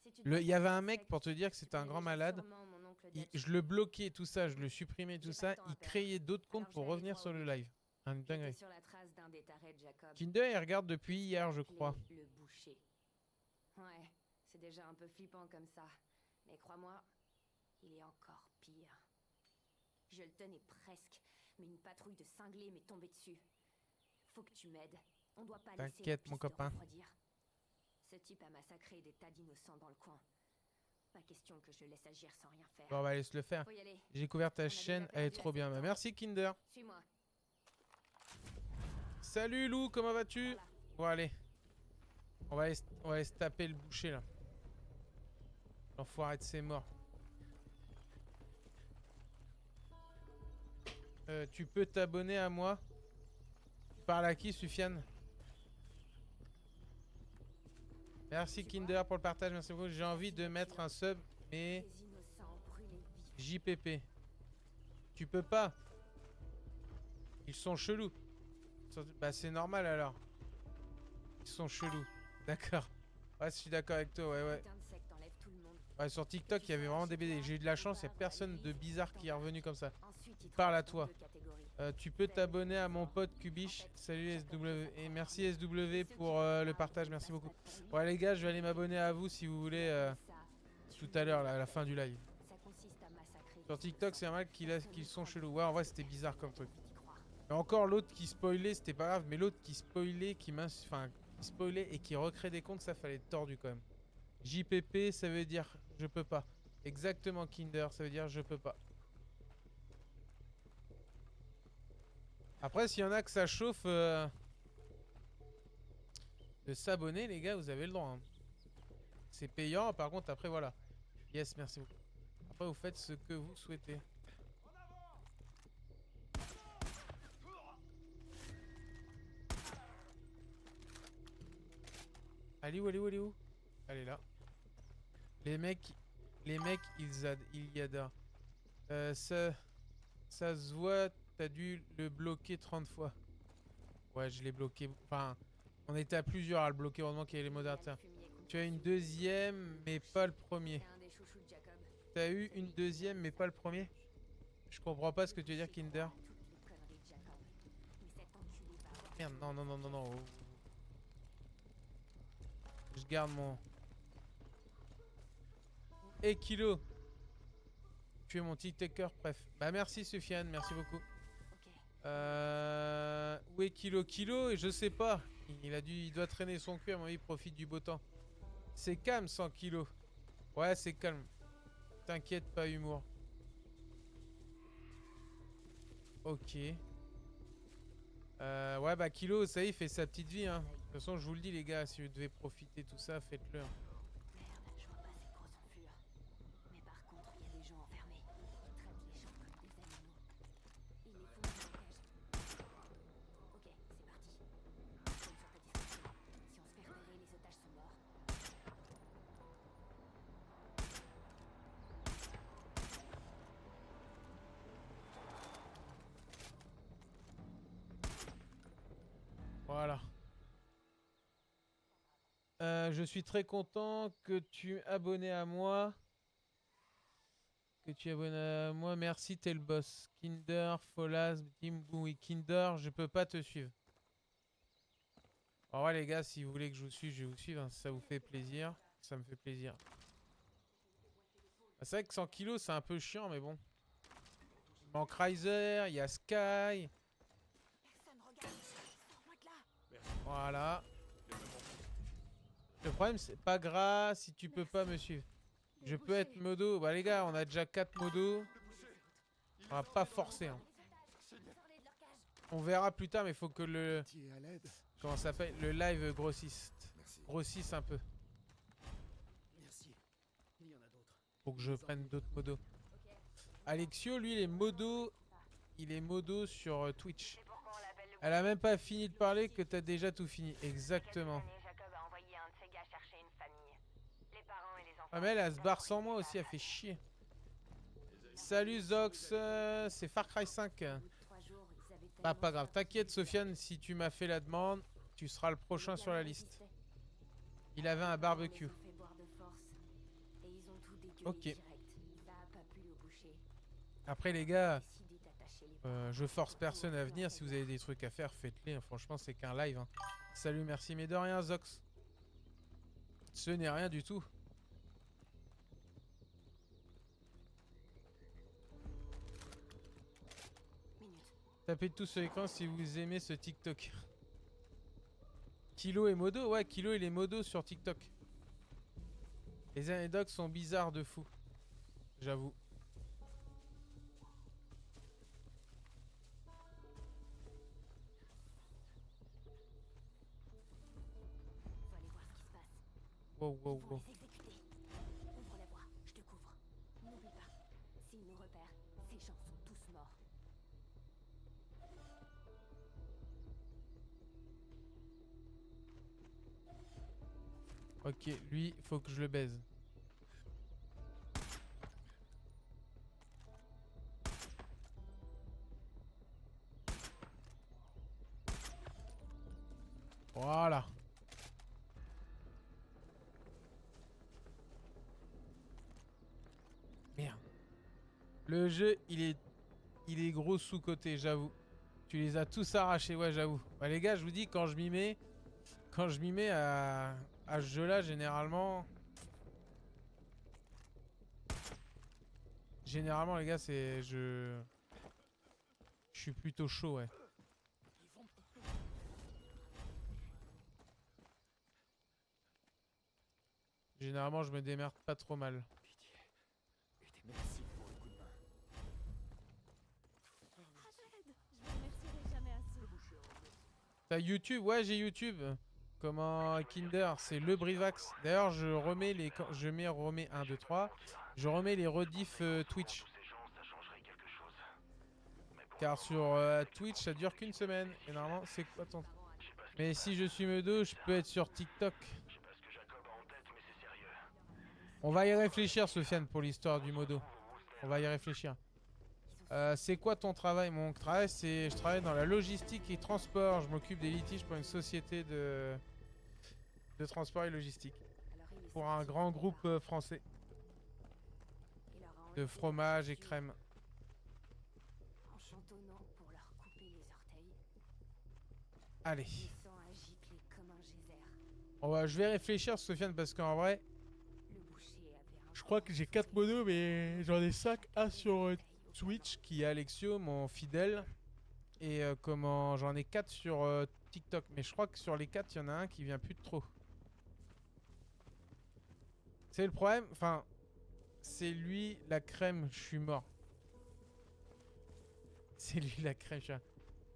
Si tu Il dois y avait faire un un mec, sec, pour te dire que tu c'était un connais grand déjà malade. sûrement mon oncle Dutch. Je le bloquais, tout ça, je le supprimais, tout J'ai ça. pas de temps à Il perdre. créait d'autres comptes Alors, pour je vais revenir aller sur droit le au but. live. Une J'étais dinguerie. sur la trace d'un des tarés de Jacob. Kinder, il regarde depuis hier, je crois. Appelé le boucher. Ouais, c'est déjà un peu flippant comme ça. Mais crois-moi, Il est encore pire. Je le tenais presque, mais une patrouille de cinglés m'est tombée dessus. Faut que tu m'aides. On doit pas laisser la T'inquiète, mon piste copain. refroidir. Ce type a massacré des tas d'innocents dans le coin. Pas question que je le laisse agir sans rien faire. Bon, on va laisse le faire. Faut y aller. J'ai découvert ta On a chaîne, déjà elle est perdu trop assez bien. de Bah, temps. merci Kinder. Suis-moi. Salut Lou, comment vas-tu? Par là. Bon allez. On va aller se taper le boucher là. L'enfoiré de ses morts. Tu peux t'abonner à moi. Tu parles à qui, Sufiane? Merci Kinder pour le partage, merci beaucoup. J'ai envie de mettre un sub, mais Des innocents brûlés vifs. JPP. Tu peux pas. Ils sont chelous. Bah c'est normal alors. Ils sont chelous. D'accord. Ouais, je suis d'accord avec toi, ouais. Putain de secte enlève tout le monde. Ouais, sur TikTok, il y avait vraiment des BD. J'ai eu de la chance, il n'y a personne de bizarre qui est revenu comme ça. Ensuite, ils Parle à tranchent toi. dans deux catégories. Tu peux t'abonner à mon pote Kubish. Salut SW. Et merci SW pour le partage, merci beaucoup. Ouais les gars, je vais aller m'abonner à vous si vous voulez tout à l'heure, à la fin du live. Ça consiste à massacrer Sur des TikTok, c'est normal qu'ils sont chelous. Ouais, en vrai, c'était bizarre comme truc. d'y croire. Mais encore l'autre qui spoilait, c'était pas grave. Mais l'autre qui spoilait, qui spoilait et qui recrée des comptes, ça fallait être tordu quand même. JPP, ça veut dire je peux pas. Exactement, Kinder, ça veut dire je peux pas. Après, s'il y en a que ça chauffe de s'abonner, les gars, vous avez le droit. Hein. C'est payant, par contre, après, voilà. Yes, merci beaucoup. Après, vous faites ce que vous souhaitez. Elle est où, elle est où, elle est où? Elle est là. Les mecs, ils y adorent. Ça se voit, t'as dû le bloquer 30 fois. Ouais, je l'ai bloqué. Enfin, on était à plusieurs à le bloquer, heureusement qu'il y avait les modérateurs. Tu as une deuxième, mais pas le premier. C'est un des chouchous de Jacob. T'as eu une deuxième, mais pas le premier? Je comprends pas ce que tu veux dire, Kinder. Toutes les conneries de Jacob. Mais cet enculé va avoir Merde, non, non, non, non, non. Je garde mon... Et Kilo. Tu es mon TikToker, bref. Bah merci Sofiane, merci beaucoup. Ok. Où est Kilo? Kilo, et je sais pas. Il doit traîner son cul, à mon avis, il profite du beau temps. C'est calme sans Kilo. Ouais, c'est calme. T'inquiète, pas humour. Ok. Ouais, bah Kilo, ça y est, il fait sa petite vie. Hein. De toute façon, je vous le dis, les gars, si vous devez profiter tout ça, faites-le. Hein. Merde, je vois pas cette grosse enflure. Mais par contre, il y a des gens enfermés. Ils traitent les gens comme des animaux. Ils les font dans la cage. Ok, c'est parti. Compte sur ta discrétion. Si on se fait repérer, les otages sont morts. Voilà. Je suis très content que tu es abonné à moi. Merci, t'es le boss. Kinder, Folas, Timbu et Kinder, je peux pas te suivre. Alors ouais les gars, si vous voulez que je vous suive, je vais vous suivre. Hein. Si ça vous fait plaisir, ça me fait plaisir. C'est vrai que 100 kilos, c'est un peu chiant, mais bon. Il manque Riser, il y a Sky. Personne regarde. Sors-moi de là. Voilà. Le problème, c'est pas grave si tu peux pas me suivre. Je peux être modo. Bah les gars, on a déjà 4 modos. On va pas forcer. Hein. On verra plus tard, mais il faut que le... Comment ça s'appelle? Le live grossisse. Grossisse un peu. Merci. Il y en a d'autres. Faut que je prenne d'autres modos. Alexio, lui, il est modo sur Twitch. C'est pourquoi on l'appelle le Elle a même pas fini de parler que t'as déjà tout fini. Exactement. Quelques années, Jacob a envoyé un de ses gars chercher une famille. Les parents et les enfants. Ah mais elle se barre sans moi aussi, elle fait chier. Salut Zox, c'est Far Cry 5. Au bout de 3 jours, ils avaient Bah tellement pas grave, fait t'inquiète que- Sofiane, si tu m'as fait la demande, tu seras le prochain sur la liste. Il avait un barbecue. Ils ont fait boire de force. Et ils ont tout dégueulé Ok. direct. Ça a pas plu au boucher. Après les gars, Décidé d'attacher les je force personne à venir. Si vous avez des trucs à faire, faites-les. Franchement, c'est qu'un live. Hein. Salut, merci, mais de rien, Zox. Ce n'est rien du tout. Tapez tout sur l'écran si vous aimez ce TikTok. Kilo et Modo, ouais, Kilo il est Modo sur TikTok. Les anecdotes sont bizarres de fou. J'avoue. Faut aller voir ce qui se passe. Wow, wow, Faut wow. les exécuter. Ouvre la voie, je te couvre. N'oublie pas, s'ils nous repèrent, ces gens sont tous morts. Ok, lui, faut que je le baise. Voilà. Merde. Le jeu, il est gros sous-côté, j'avoue. Tu les as tous arrachés, ouais, j'avoue. Bah, les gars, je vous dis, quand je m'y mets à ce jeu-là, généralement, les gars, je suis plutôt chaud, ouais. Généralement, je me démerde pas trop mal. Et merci pour le coup de main. Arrête, je vous remercierai jamais assez. T'as YouTube? Ouais, j'ai YouTube. Comment Kinder, c'est le Brivax. D'ailleurs, je remets les remets 1 2 3. Je remets les rediffs Twitch. Car sur Twitch, ça dure qu'une semaine. Et normalement, c'est quoi ton... Mais si je suis Medo, je peux être sur TikTok. On va y réfléchir, Sofiane, pour l'histoire du modo. On va y réfléchir. C'est quoi ton travail? Mon travail, c'est... Je travaille dans la logistique et transport. Je m'occupe des litiges pour une société de transport et logistique. Alors il est Pour un sorti grand de groupe là-bas. français. Il leur a De enlevé fromage et leurs crème. yeux en chantonnant pour leur couper les orteils, Allez. laissant un giclé comme un geyser. Je vais réfléchir, Sofiane, parce qu'en vrai, Le boucher avait un je crois que j'ai 4 modos, mais j'en ai 5. Un sur Twitch, qui est Alexio, mon fidèle. Et j'en ai 4 sur TikTok. Mais je crois que sur les 4, il y en a un qui vient plus de trop. C'est le problème. Enfin, c'est lui la crème, je suis mort. C'est lui la crème, je suis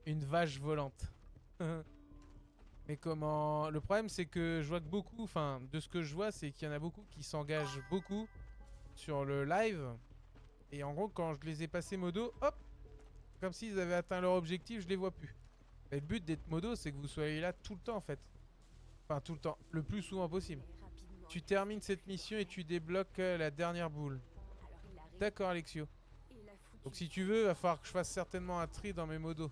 une vache volante. Mais le problème, c'est que je vois que beaucoup, enfin, de ce que je vois, c'est qu'il y en a beaucoup qui s'engagent beaucoup sur le live. Et en gros, quand je les ai passés modo, hop, comme s'ils avaient atteint leur objectif, je les vois plus. Et le but d'être modo, c'est que vous soyez là tout le temps, en fait. Enfin, tout le temps, le plus souvent possible. rapidement. Tu termines cette mission et tu débloques la dernière boule. Alors il a D'accord, Alexio. il a foutu Donc si tu veux, il va falloir que je fasse certainement un tri dans mes modos.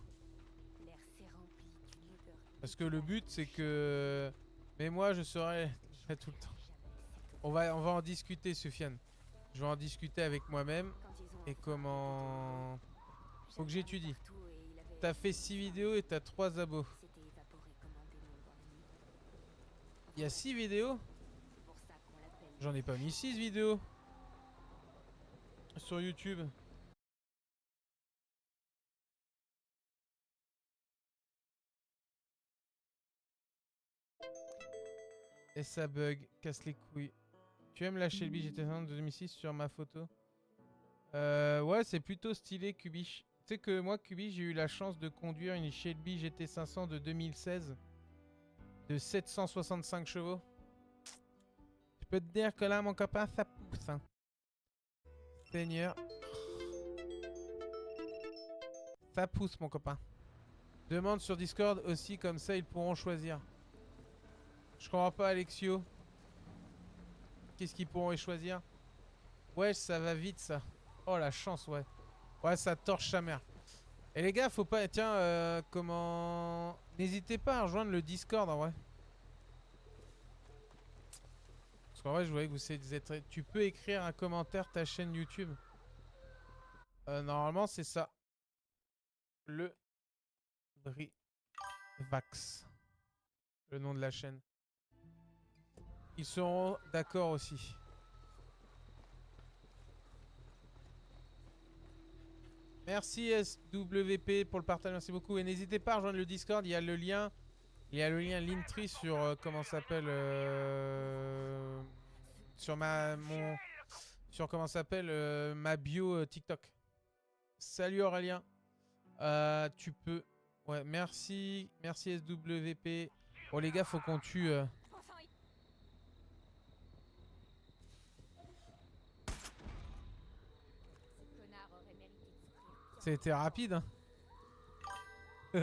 l'air s'est rempli d'une odeur. Parce que le but, c'est que... Mais moi, je serai là tout le temps. On va en discuter, Sofiane. Je vais en discuter avec moi-même. Et comment... Faut que j'étudie. T'as fait 6 vidéos et t'as 3 abos. Il y a 6 vidéos? J'en ai pas mis 6 vidéos. Sur YouTube. Et ça bug, casse les couilles. Tu aimes la Shelby GT5 de 2006 sur ma photo? Ouais, c'est plutôt stylé, Kubish. Tu sais que moi, Kubish, j'ai eu la chance de conduire une Shelby GT500 de 2016 de 765 chevaux. Je peux te dire que là, mon copain, ça pousse. Hein. Seigneur. Ça pousse, mon copain. Demande sur Discord aussi, comme ça, ils pourront choisir. Je comprends pas, Alexio. Qu'est-ce qu'ils pourront y choisir? Ouais, ça va vite, ça. Oh, la chance, ouais. Ouais, ça torche sa mère. Et les gars, faut pas... Tiens, comment... N'hésitez pas à rejoindre le Discord, en vrai. Parce qu'en vrai, je voyais que vous êtes... Tu peux écrire un commentaire ta chaîne YouTube. Normalement, c'est ça. Le Brivax. Le nom de la chaîne. Ils seront d'accord aussi. Merci SWP pour le partage, merci beaucoup. Et n'hésitez pas à rejoindre le Discord, il y a le lien. Il y a le lien Linktree sur comment ça s'appelle sur sur comment ça s'appelle ma bio TikTok. Salut Aurélien. Tu peux. Ouais, merci SWP. Oh les gars, faut qu'on tue. Ce connard aurait mérité de souffrir. C'était rapide. Hein. Il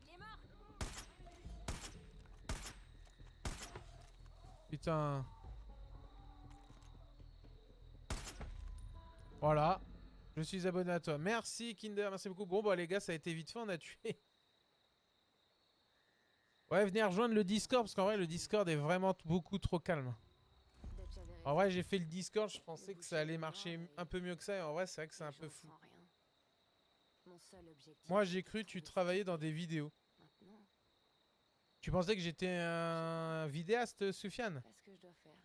est mort. Putain. Voilà. Je suis abonné à toi. Merci Kinder, merci beaucoup. Bon bah les gars, ça a été vite fait, on a tué. Ouais, venez rejoindre le Discord, parce qu'en vrai le Discord est vraiment beaucoup trop calme. Dutch avait En raison. vrai j'ai fait le Discord, je pensais Le que ça allait boucher marcher est mort un peu mieux que ça, et en vrai c'est vrai que c'est un les peu gens fou. font rien. Mon seul objectif, Moi j'ai cru c'est que tu de travaillais sauver dans des vidéos. Maintenant, Tu pensais que j'étais un vidéaste, Soufiane? qu'est-ce que je dois faire?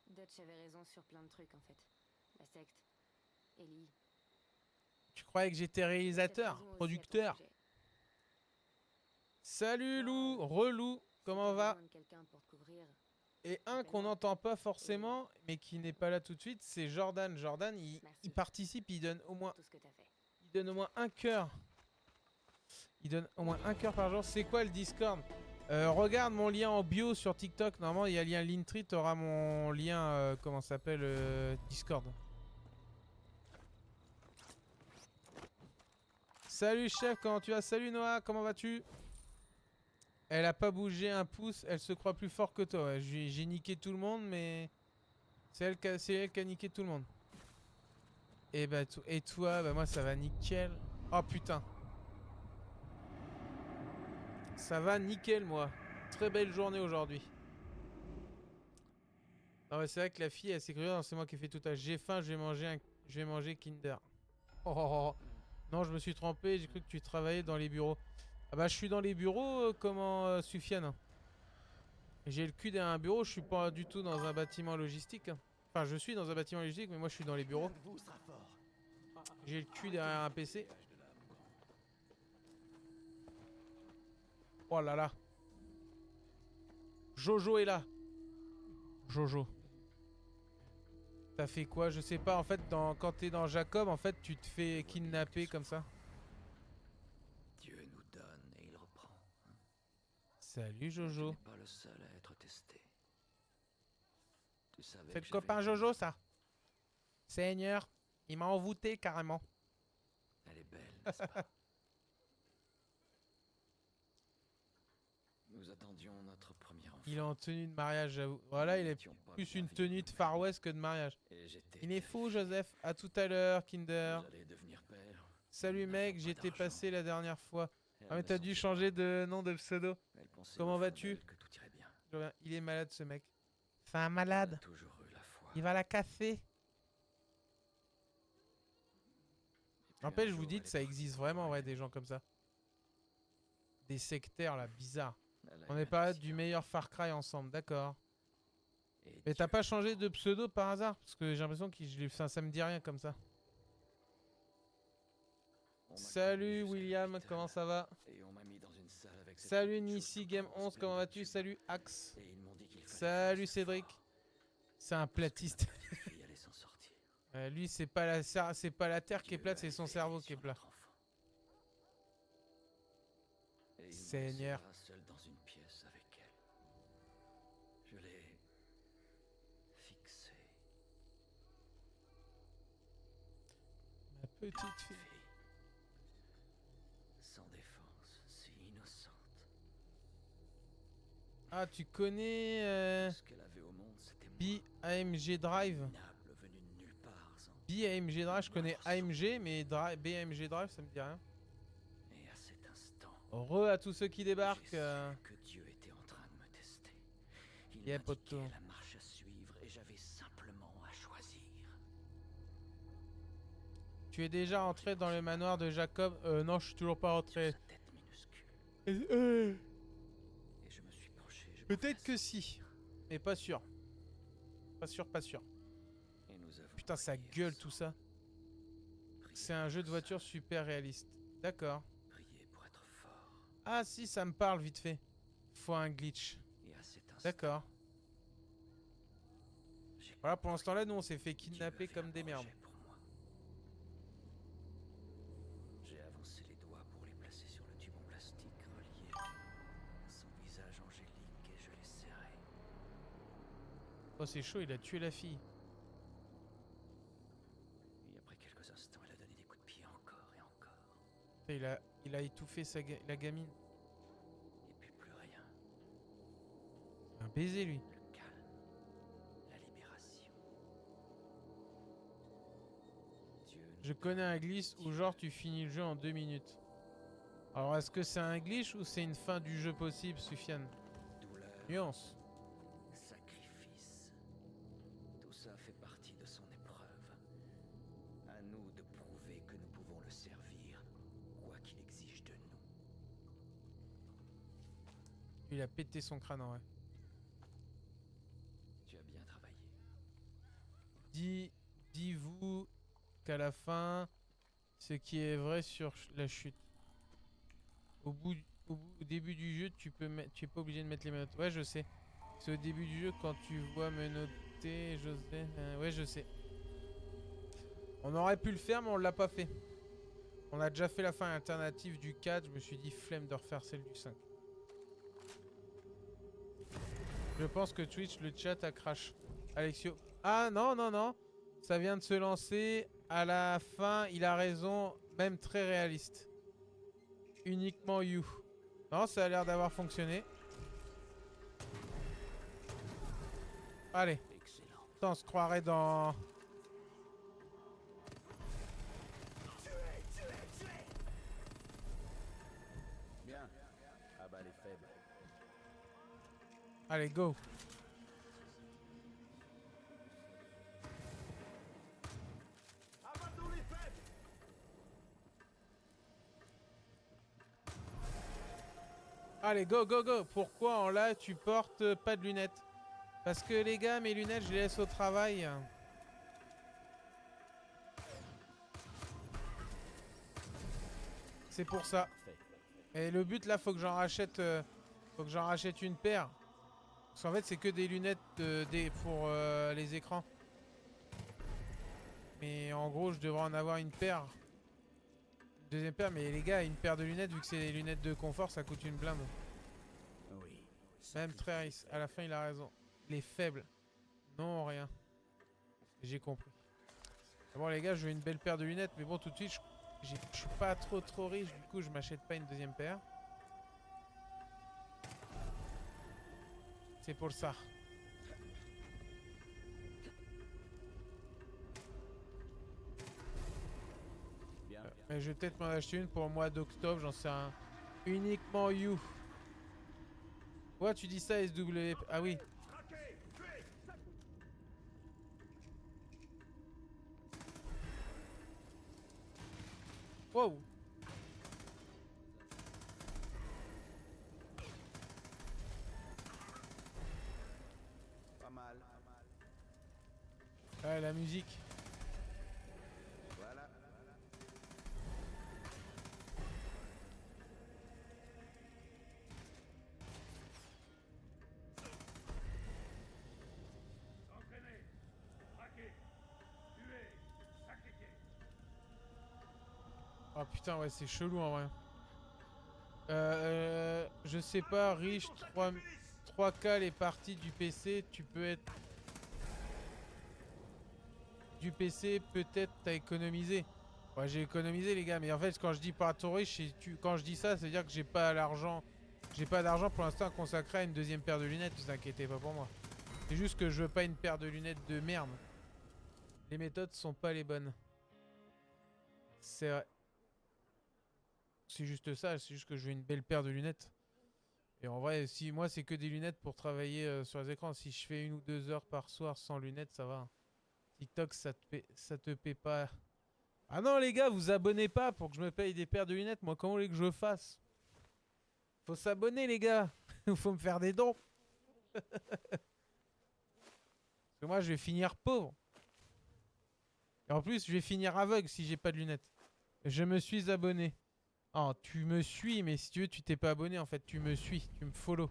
Dutch avait raison sur plein de trucs en fait. La secte, Ellie. Tu croyais que j'étais réalisateur, producteur? Salut Lou, relou, comment va? Et un qu'on n'entend pas forcément, mais qui n'est pas là tout de suite, c'est Jordan. Jordan, il Merci. participe, il donne au moins Tout ce que t'as fait. un cœur. Il donne au moins un cœur par jour. C'est quoi le Discord? Regarde mon lien en bio sur TikTok. Normalement, il y a le lien Linktree. Tu auras mon lien, comment ça s'appelle, Discord. Salut chef, comment tu vas? Salut Noah, comment vas-tu? Elle a pas bougé un pouce, elle se croit plus fort que toi. Ouais. J'ai niqué tout le monde, mais c'est elle qui a niqué tout le monde. Et bah et toi, bah moi ça va nickel. Oh putain. Ça va nickel moi. Très belle journée aujourd'hui. Non mais c'est vrai que la fille elle s'est cru, non c'est moi qui ai fait tout ça. J'ai faim, je vais manger Kinder. Oh, oh, oh. Non je me suis trompé, j'ai cru que tu travaillais dans les bureaux. Ah bah je suis dans les bureaux, comment Soufiane? J'ai le cul derrière un bureau, je suis pas du tout dans un bâtiment logistique. Enfin je suis dans un bâtiment logistique mais moi je suis dans les bureaux. J'ai le cul derrière un PC. Oh là là. Jojo est là. Jojo. T'as fait quoi? Je sais pas. En fait, quand t'es dans Jacob, en fait, tu te fais kidnapper comme ça. Dieu nous donne et il reprend. Salut Je Jojo. n'ai pas le seul à être testé. Tu savais C'est que le copain j'avais- Jojo ça. Seigneur, il m'a envoûté carrément. Elle est belle, n'est-ce pas? Nous attendions notre premier enfant. Il est en tenue de mariage, j'avoue. Voilà, il est plus une tenue de Far West que de mariage. Et j'étais Il est fou, terrifié. Joseph. À tout à l'heure, Kinder. Vous allez devenir père. Salut Nous mec, n'avons j'étais pas d'argent. passé la dernière fois. Elle Ah mais me t'as dû sentait changer pas. de nom de pseudo. Elle pensait Comment au fond vas-tu? d'elle que tout irait bien. Je reviens. Il est malade ce mec. C'est un Elle a malade. toujours eu la foi. Il va la casser. Et puis N'empêche, un je vous jour, dis elle que est ça partie existe pour vraiment, ouais, elle. des gens comme ça. Des sectaires là, bizarres. Elle a On eu est un pas du accident. meilleur Far Cry ensemble, d'accord. Et Mais t'as Dieu pas le changé prend. de pseudo par hasard? Parce que j'ai l'impression que ça me dit rien comme ça. On m'a Salut conduit jusqu'à William, l'hôpital comment ça va? et on m'a mis dans une salle avec cette Salut petite chose Nissi toute Game rose 11, pleine comment de vas-tu? tubes. Salut Axe. Et ils m'ont dit qu'il fallait que je Salut reste Cédric. fort, C'est un parce que ma platiste. petite fille allait s'en sortir. Lui, c'est pas la terre qui est Dieu plate, c'est allait son veiller cerveau qui sur est plat. notre enfant. Et il m'a Seigneur. laissé là, seul dans une pièce avec elle. Je l'ai fixée. Ma petite fille. Fille. Sans défense, si innocente. Ah, tu connais Tout ce qu'elle avait au monde, c'était moi. BAMG Drive? Minable, venu de nulle part, sans BAMG Drive, je connais AMG, mais BAMG Drive, ça me dit rien. Et à cet instant, Re à tous ceux qui débarquent. j'ai su que Dieu était en train de me tester. Il Yep, m'indiquait Otto. la marche à suivre et j'avais simplement à choisir. Tu es déjà entré dans le manoir de Jacob? Non, je suis toujours pas rentré. Sa tête minuscule. Euh, Et je me suis penché. je Peut-être pouvais que si, mais pas sûr. Pas sûr, pas sûr. Et putain, ça gueule tout ça. C'est un jeu de voiture super réaliste. D'accord. Priez pour être fort. Ah si, ça me parle vite fait. Faut un glitch. Et à cet instant, D'accord. j'ai Voilà, pour l'instant là, nous on s'est fait Dieu kidnapper avait comme un des merdes. projet pour moi. J'ai avancé les doigts pour les placer sur le tube en plastique relié à son visage angélique et je l'ai serré. Oh, c'est chaud, il a tué la fille. Et après quelques instants, elle a donné des coups de pied encore et encore. Putain, il a étouffé la gamine. Et puis plus rien. Un baiser lui. Le calme. La libération. Dieu nous Je connais un glitch où genre tu finis le jeu en 2 minutes. Alors est-ce que c'est un glitch ou c'est une fin du jeu possible, Soufiane? douleur, Nuance. sacrifice. Tout ça fait partie de son épreuve. À nous de prouver que nous pouvons le servir, quoi qu'il exige de nous. Il a pété son crâne en vrai. Tu as bien travaillé. Dis-vous qu'à la fin, ce qui est vrai sur la chute. Au début du jeu, tu es pas obligé de mettre les menottes. Ouais, je sais. C'est au début du jeu quand tu vois menotter, José. Ouais, je sais. On aurait pu le faire, mais on l'a pas fait. On a déjà fait la fin alternative du 4. Je me suis dit flemme de refaire celle du 5. Je pense que Twitch, le chat a crash. Alexio. Ah non, non, non. Ça vient de se lancer. À la fin, il a raison. Même très réaliste. Uniquement you. Non, ça a l'air d'avoir fonctionné. Allez. Excellent. Putain, on se croirait dans... Bien. Ah bah les faibles. Allez, go. Abattons les faibles! Allez, go, go, go. Pourquoi en là, tu portes pas de lunettes? Parce que les gars, mes lunettes, je les laisse au travail. C'est pour ça. Parfait. Et le but là, faut que j'en rachète une paire. Parce qu'en fait, c'est que des lunettes pour les écrans. Mais en gros, je devrais en avoir une paire. Deuxième paire, mais les gars, une paire de lunettes, vu que c'est des lunettes de confort, ça coûte une blinde. Oui. Même Trace, à la fin, il a raison. Les faibles. Non, rien. J'ai compris. Bon, les gars, je veux une belle paire de lunettes, mais bon, tout de suite, je suis pas trop riche, du coup, je m'achète pas une deuxième paire. C'est pour ça. Bien. Mais je vais peut-être m'en acheter une pour le mois d'octobre, j'en sais rien. Uniquement you. Ouais, tu dis ça, SW. Ah oui. Traquez! Tuez! Wow. Pas mal. Ouais, la musique. Voilà. Entraînez! Traquez! Tuez! Sacrifiez! Oh putain, ouais, c'est chelou en vrai. Je sais pas, riche, 3K les parties du PC, tu peux être... Du PC, peut-être t'as économisé. Ouais, j'ai économisé les gars, mais en fait, quand je dis pas trop riche, quand je dis ça, c'est à dire que j'ai pas l'argent. J'ai pas d'argent pour l'instant consacré à une deuxième paire de lunettes, ne vous inquiétez pas pour moi. C'est juste que je veux pas une paire de lunettes de merde. Les méthodes sont pas les bonnes. C'est vrai. C'est juste ça, c'est juste que je veux une belle paire de lunettes. Et en vrai, si moi c'est que des lunettes pour travailler sur les écrans, si je fais 1 ou 2 heures par soir sans lunettes, ça va. TikTok, ça te paie pas. Ah non les gars, vous abonnez pas pour que je me paye des paires de lunettes. Moi, comment voulez que je fasse? Faut s'abonner les gars. Faut me faire des dons. Parce que moi, je vais finir pauvre. Et en plus, je vais finir aveugle si j'ai pas de lunettes. Je me suis abonné. Oh, tu me suis, mais si tu veux, tu t'es pas abonné en fait. Tu me suis, tu me follow.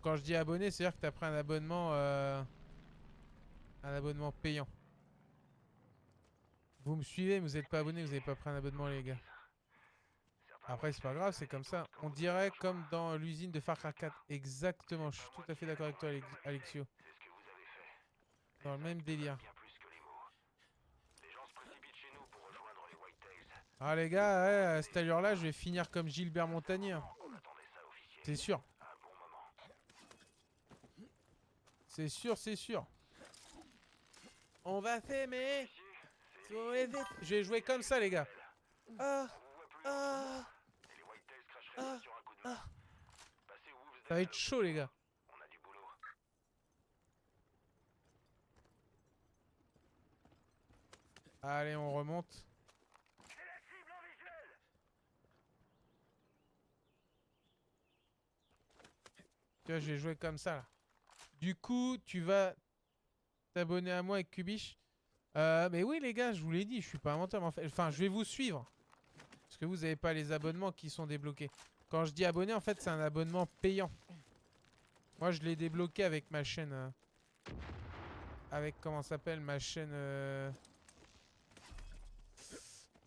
Quand je dis abonné, c'est-à-dire que t'as pris un abonnement payant. Vous me suivez, mais vous êtes pas abonné, vous avez pas pris un abonnement, les gars. Après, c'est pas grave, c'est comme ça. On dirait comme dans l'usine de Far Cry 4. Exactement, je suis tout à fait d'accord avec toi, Alexio. Dans le même délire. Ah les gars, ouais, à cette allure-là, je vais finir comme Gilbert Montagnier. C'est sûr. C'est sûr, c'est sûr. On va s'aimer. Je vais jouer comme ça, les gars. Ah, ah, ah, ah. Ça va être chaud, les gars. Allez, on remonte. Tu vois, je vais jouer comme ça, là. Du coup, tu vas t'abonner à moi avec Kubish. Mais oui, les gars, je vous l'ai dit, je suis pas un menteur. En fait. Enfin, je vais vous suivre. Parce que vous n'avez pas les abonnements qui sont débloqués. Quand je dis abonné, en fait, c'est un abonnement payant. Moi, je l'ai débloqué avec ma chaîne. Avec, comment ça s'appelle, ma chaîne...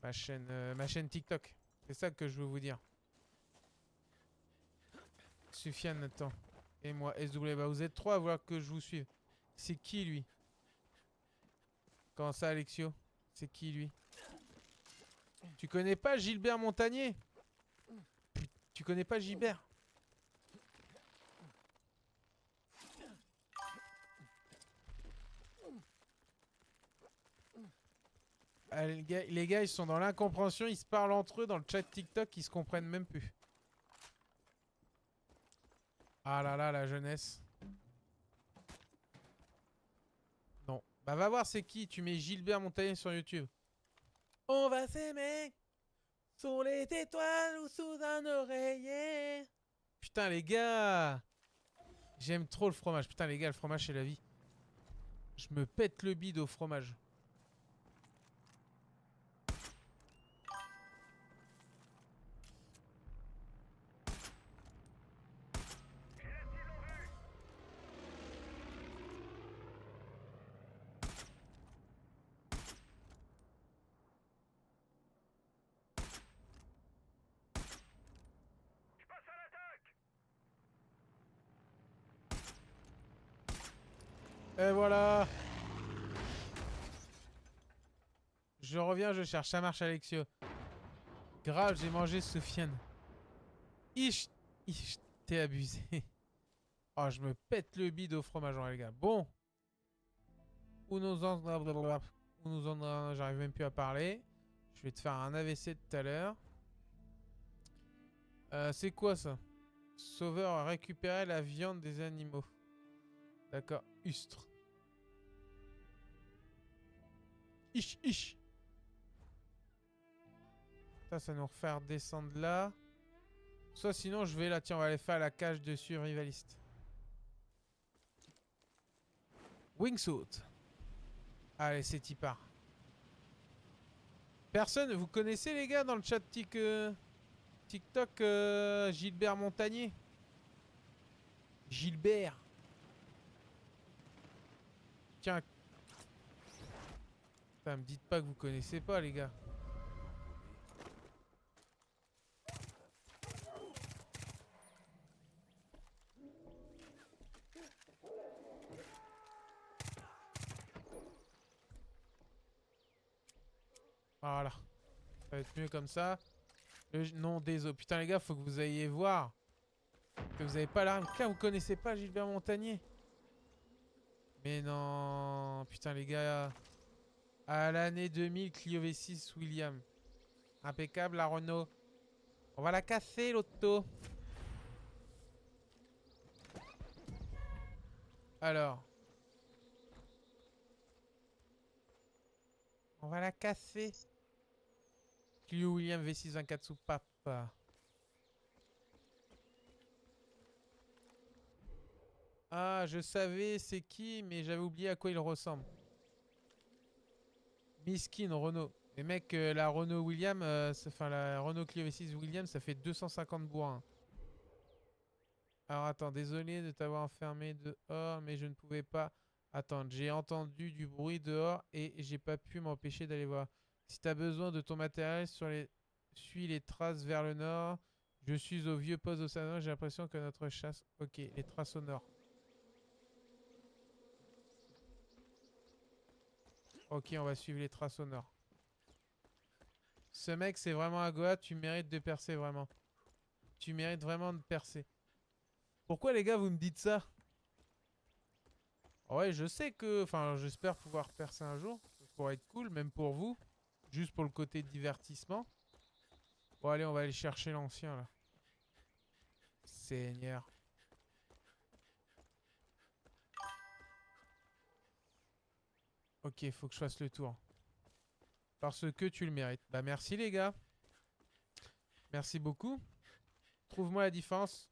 ma chaîne TikTok. C'est ça que je veux vous dire. Sufjan, attends. Et moi, SW. Bah, vous êtes trois à vouloir que je vous suive. C'est qui, lui? Comment ça, Alexio? C'est qui, lui? Tu connais pas Gilbert Montagnier? Tu connais pas Gilbert? Ah, les gars, ils sont dans l'incompréhension. Ils se parlent entre eux dans le chat TikTok. Ils se comprennent même plus. Ah là là, la jeunesse. Non. Bah va voir c'est qui. Tu mets Gilbert Montagnier sur YouTube. On va s'aimer sous les étoiles ou sous un oreiller. Putain les gars. J'aime trop le fromage. Putain les gars, le fromage c'est la vie. Je me pète le bide au fromage. Et voilà. Je reviens, je cherche. Ça marche, Alexio. Grave, j'ai mangé Soufiane. Ish, t'es abusé. Oh, je me pète le bide au fromage, les gars. Bon. Où nous en... J'arrive même plus à parler. Je vais te faire un AVC tout à l'heure. C'est quoi ça? Sauveur a récupéré la viande des animaux. D'accord. Ustre. Ish. Ça nous refaire descendre là. Soit sinon je vais là. Tiens, on va aller faire la cage de survivaliste. Wingsuit. Allez, c'est y part. Personne, vous connaissez les gars dans le chat TikTok Gilbert Montagnier? Gilbert. Tiens. Putain, me dites pas que vous connaissez pas les gars. Voilà. Ça va être mieux comme ça. Non, désolé. Putain, les gars, faut que vous ayez voir. Que vous avez pas l'arme. Putain, vous connaissez pas Gilbert Montagnier? Mais non. Putain, les gars. À l'année 2000, Clio V6 William. Impeccable, la Renault. On va la casser, l'auto. Alors. On va la casser. Clio William V6 24 sous papa. Ah, je savais c'est qui, mais j'avais oublié à quoi il ressemble. Miskin Renault. Et mec, la Renault Williams, enfin la Renault Clio V6 Williams, ça fait 250 bourrins. Alors attends, désolé de t'avoir enfermé dehors, mais je ne pouvais pas attendre. J'ai entendu du bruit dehors et j'ai pas pu m'empêcher d'aller voir. Si t'as besoin de ton matériel, suis les traces vers le nord. Je suis au vieux poste d'Océano, j'ai l'impression que notre chasse... Ok, les traces au nord. Ok, on va suivre les traces au nord. Ce mec, c'est vraiment un Goa, tu mérites de percer vraiment. Tu mérites vraiment de percer. Pourquoi les gars, vous me dites ça? Ouais, je sais que... Enfin, j'espère pouvoir percer un jour. Ça pourrait être cool, même pour vous. Juste pour le côté divertissement. Bon, allez, on va aller chercher l'ancien, là. Seigneur. Ok, faut que je fasse le tour. Parce que tu le mérites. Bah, merci, les gars. Merci beaucoup. Trouve-moi la différence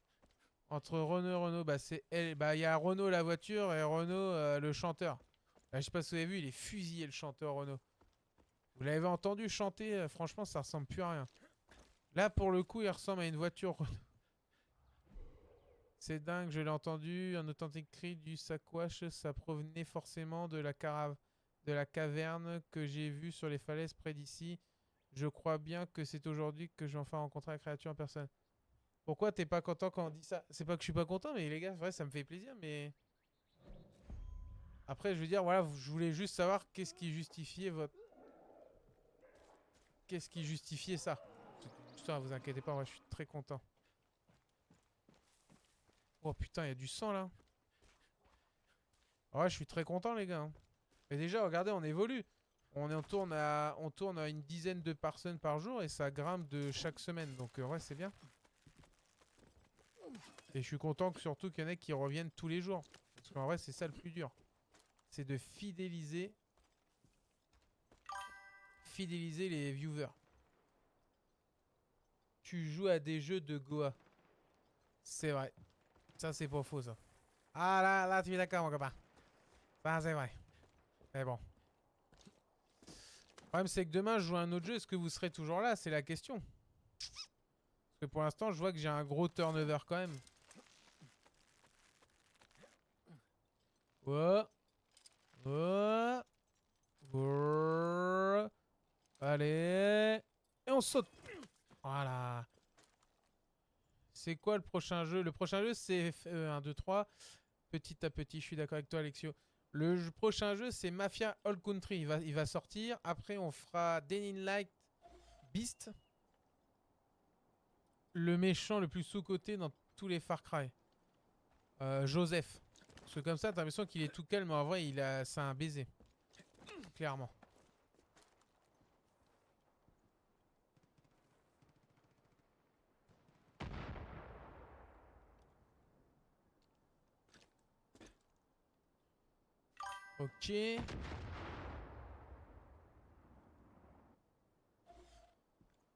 entre Renault et Renault. Bah, c'est elle. Bah, il y a Renault la voiture et Renault le chanteur. Bah, je sais pas si vous avez vu, il est fusillé, le chanteur Renault. Vous l'avez entendu chanter, franchement, ça ressemble plus à rien. Là, pour le coup, il ressemble à une voiture Renault. C'est dingue, je l'ai entendu. Un authentique cri du Sakwash, ça provenait forcément de la caverne que j'ai vue sur les falaises près d'ici. Je crois bien que c'est aujourd'hui que j'ai enfin rencontré la créature en personne. Pourquoi t'es pas content quand on dit ça? C'est pas que je suis pas content, mais les gars, vrai, ça me fait plaisir, mais... Après, je veux dire, voilà, je voulais juste savoir qu'est-ce qui justifiait votre... Qu'est-ce qui justifiait ça? Putain, vous inquiétez pas, moi je suis très content. Oh putain, il y a du sang là. Ouais, je suis très content les gars. Et déjà, regardez, on évolue. On tourne à une dizaine de personnes par jour et ça grimpe de chaque semaine. Donc ouais, c'est bien. Et je suis content que surtout qu'il y en ait qui reviennent tous les jours. Parce qu'en vrai, c'est ça le plus dur. C'est de fidéliser les viewers. Tu joues à des jeux de Goa. C'est vrai. Ça, c'est pas faux, ça. Ah là, tu es d'accord, mon copain. Ça, c'est vrai. Mais bon. Le problème, c'est que demain, je joue à un autre jeu. Est-ce que vous serez toujours là? C'est la question. Parce que pour l'instant, je vois que j'ai un gros turnover quand même. Oh. Oh. Oh. Allez. Et on saute. Voilà. C'est quoi le prochain jeu? Le prochain jeu, c'est 1, 2, 3. Petit à petit, je suis d'accord avec toi, Alexio. Le prochain jeu, c'est Mafia All Country. Il va sortir. Après, on fera Day in Light Beast. Le méchant le plus sous-coté dans tous les Far Cry. Joseph. Parce que comme ça, t'as l'impression qu'il est tout calme, mais en vrai, c'est un baiser. Clairement. Ok.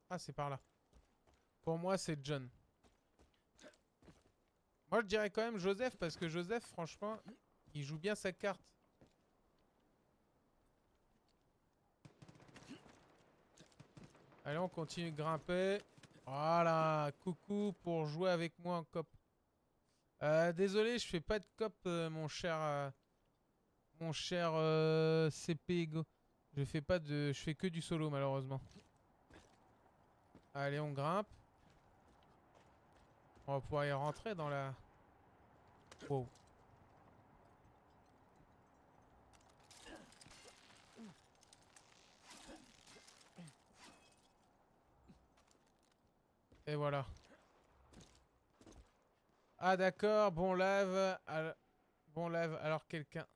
Ah, c'est par là. Pour moi, c'est John. Moi, je dirais quand même Joseph, parce que Joseph, franchement, il joue bien sa carte. Allez, on continue de grimper. Voilà, coucou pour jouer avec moi en cop. Désolé, je fais pas de cop, mon cher CP Ego. Je fais que du solo malheureusement. Allez, on grimpe. On va pouvoir y rentrer dans la... Wow. Et voilà. Ah d'accord, bon lave. Bon lave, alors quelqu'un...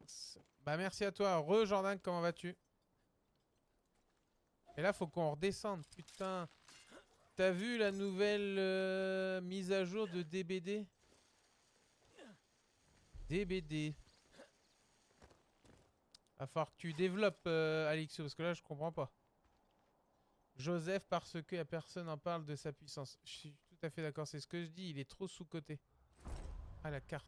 Bah merci à toi. Jordan, comment vas-tu? Et là, faut qu'on redescende. Putain. T'as vu la nouvelle mise à jour de DBD? DBD. Va falloir que tu développes, Alexio, parce que là, je comprends pas. Joseph, parce que personne n'en parle de sa puissance. Je suis tout à fait d'accord, c'est ce que je dis. Il est trop sous-coté. Ah, la carte.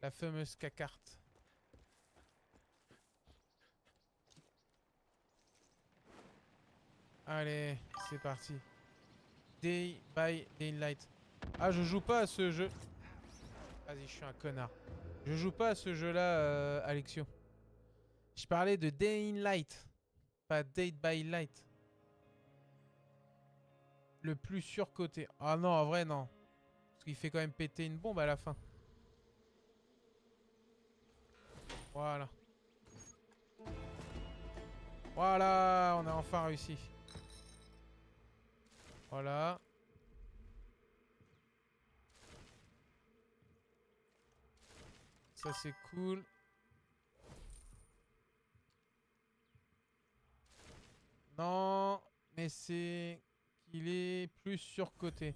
La fameuse carte. Allez, c'est parti. Day by Daylight. Ah, je joue pas à ce jeu. Vas-y, je suis un connard. Je joue pas à ce jeu-là, Alexio. Je parlais de Day in Light, pas Date by Light. Le plus surcoté. Ah non, en vrai, non. Parce qu'il fait quand même péter une bombe à la fin. Voilà. Voilà, on a enfin réussi. Voilà. Ça, c'est cool. Non, mais c'est qu'il est plus surcoté.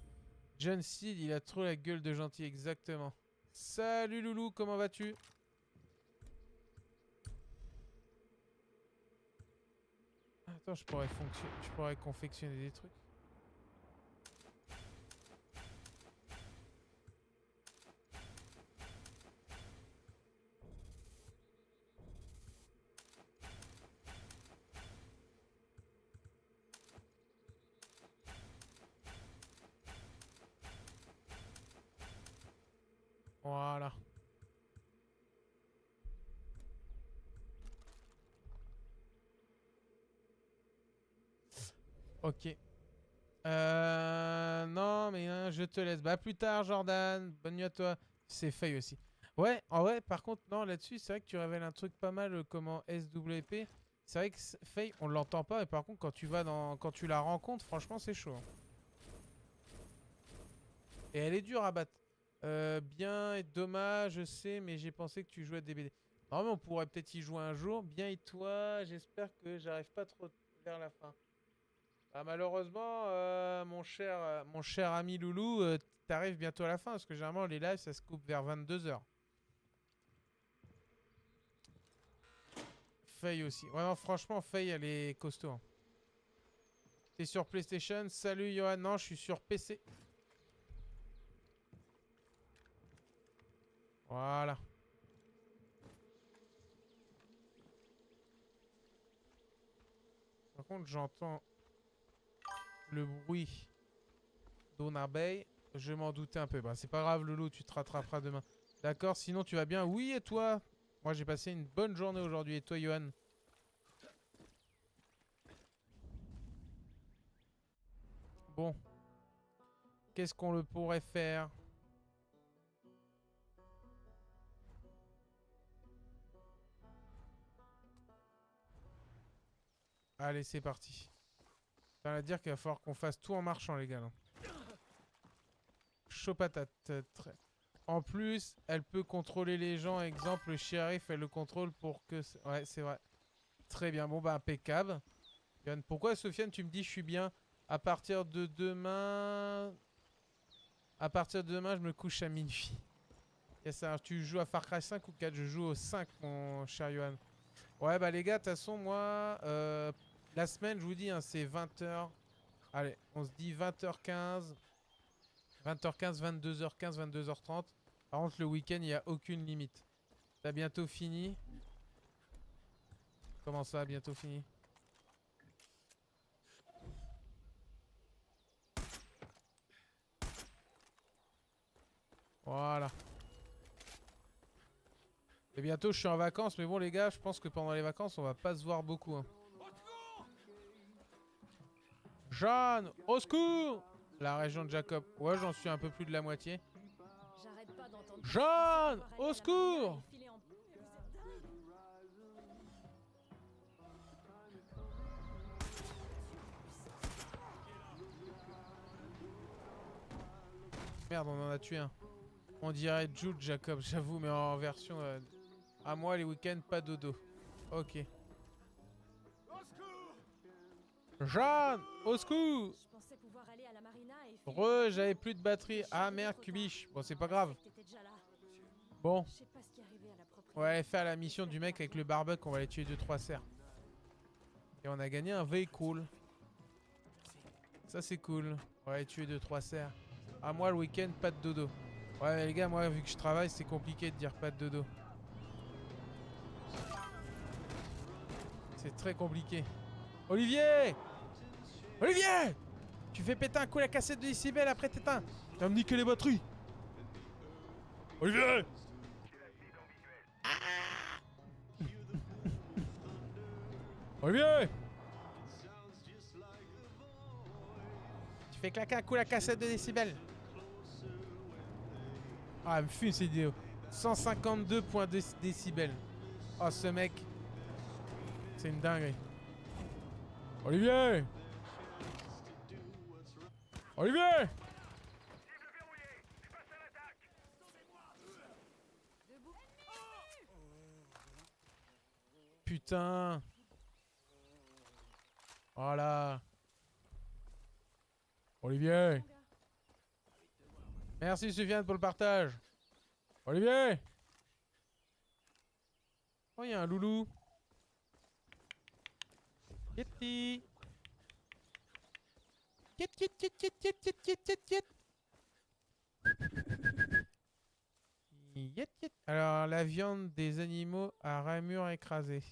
John Seed, il a trop la gueule de gentil, exactement. Salut Loulou, comment vas-tu? Attends, je pourrais confectionner des trucs. Voilà. Ok. Non, mais hein, je te laisse. Bah, plus tard, Jordan. Bonne nuit à toi. C'est Faye aussi. Ouais, en vrai, par contre, non, là-dessus, c'est vrai que tu révèles un truc pas mal comment SWP. C'est vrai que Faye, on l'entend pas, mais par contre, quand tu la rencontres, franchement, c'est chaud, hein. Et elle est dure à battre. Bien et dommage, je sais, mais j'ai pensé que tu jouais à DBD. Non, mais on pourrait peut-être y jouer un jour. Bien et toi, j'espère que j'arrive pas trop vers la fin. Bah, malheureusement, mon cher ami Loulou, t'arrives bientôt à la fin, parce que généralement, les lives, ça se coupe vers 22h. Faye aussi. Ouais, non, franchement, Faye, elle est costaud, hein. T'es sur PlayStation? Salut, Johan. Non, je suis sur PC. Voilà. Par contre, j'entends le bruit d'une abeille. Je m'en doutais un peu. Bah, c'est pas grave, Loulou, tu te rattraperas demain. D'accord, sinon tu vas bien? Oui, et toi? Moi, j'ai passé une bonne journée aujourd'hui. Et toi, Johan? Bon. Qu'est-ce qu'on le pourrait faire? Allez, c'est parti. Ça veut dire qu'il va falloir qu'on fasse tout en marchant, les gars, là. Chaud patate. En plus, elle peut contrôler les gens. Exemple, le shérif, elle le contrôle pour que... Ouais, c'est vrai. Très bien. Bon, bah, impeccable. Yann, pourquoi, Sofiane, tu me dis je suis bien? À partir de demain... À partir de demain, je me couche à minuit. Yes, alors, tu joues à Far Cry 5 ou 4? Je joue au 5, mon cher Johan. Ouais, bah, les gars, de toute façon, moi... la semaine, je vous dis, hein, c'est 20h. Allez, on se dit 20h15... 20h15, 22h15, 22h30. Par contre, le week-end, il n'y a aucune limite. T'as bientôt fini? Comment ça, bientôt fini? Voilà. Et bientôt, je suis en vacances. Mais bon, les gars, je pense que pendant les vacances, on va pas se voir beaucoup, hein. Jeanne, au secours! La région de Jacob. Ouais, j'en suis un peu plus de la moitié. Jeanne, au secours! Merde, on en a tué un. On dirait Jude Jacob, j'avoue, mais en version... à moi, les week-ends, pas dodo. Ok. Jeanne, au secours! J'avais plus de batterie. Ah merde, Cubiche. Bon, c'est pas grave. Bon. On va aller faire la mission du mec avec le barbecue. On va aller tuer 2-3 cerfs. Et on a gagné un véhicule. Ça, c'est cool. On va aller tuer 2-3 cerfs. Ah, moi, le week-end, pas de dodo. Ouais, mais les gars, moi, vu que je travaille, c'est compliqué de dire pas de dodo. C'est très compliqué. Olivier! Olivier! Tu fais péter un coup la cassette de décibels, après t'éteins. Tu vas me niquer les batteries. Olivier! Olivier! Tu fais claquer un coup la cassette de décibels. Ah, elle me fume cette vidéo. 152.2 décibels. Oh, ce mec. C'est une dinguerie. Olivier! Olivier! Putain. Voilà. Olivier. Merci Sufjan pour le partage. Olivier. Oh, il y a un loulou. Kitty. Kit, kit, kit, kit, kit, kit, kit, kit, kit. Yet, yet. Alors, la viande des animaux à ramure écrasée.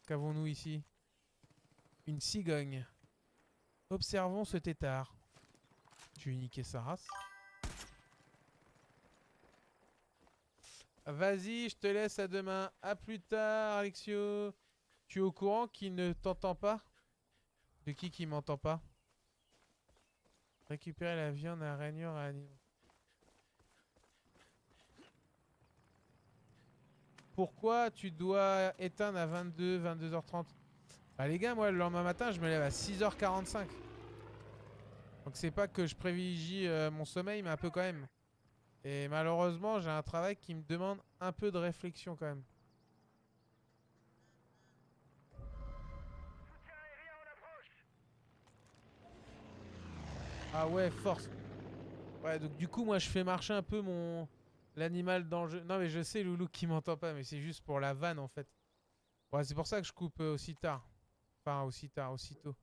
Qu'avons-nous ici? Une cigogne. Observons ce tétard. Je vais niquer sa race. Vas-y, je te laisse à demain. À plus tard, Alexio. Tu es au courant qu'il ne t'entend pas? De qui m'entend pas? Récupérer la viande à rainure à animaux. Pourquoi tu dois éteindre à 22h30? Bah les gars, moi le lendemain matin je me lève à 6h45. Donc c'est pas que je privilégie mon sommeil, mais un peu quand même. Et malheureusement j'ai un travail qui me demande un peu de réflexion quand même. Ah ouais, force. Ouais, donc du coup moi je fais marcher un peu l'animal dans le jeu. Non mais je sais Loulou qui m'entend pas, mais c'est juste pour la vanne en fait. Ouais, c'est pour ça que je coupe aussi tard. Enfin aussi tard, aussitôt.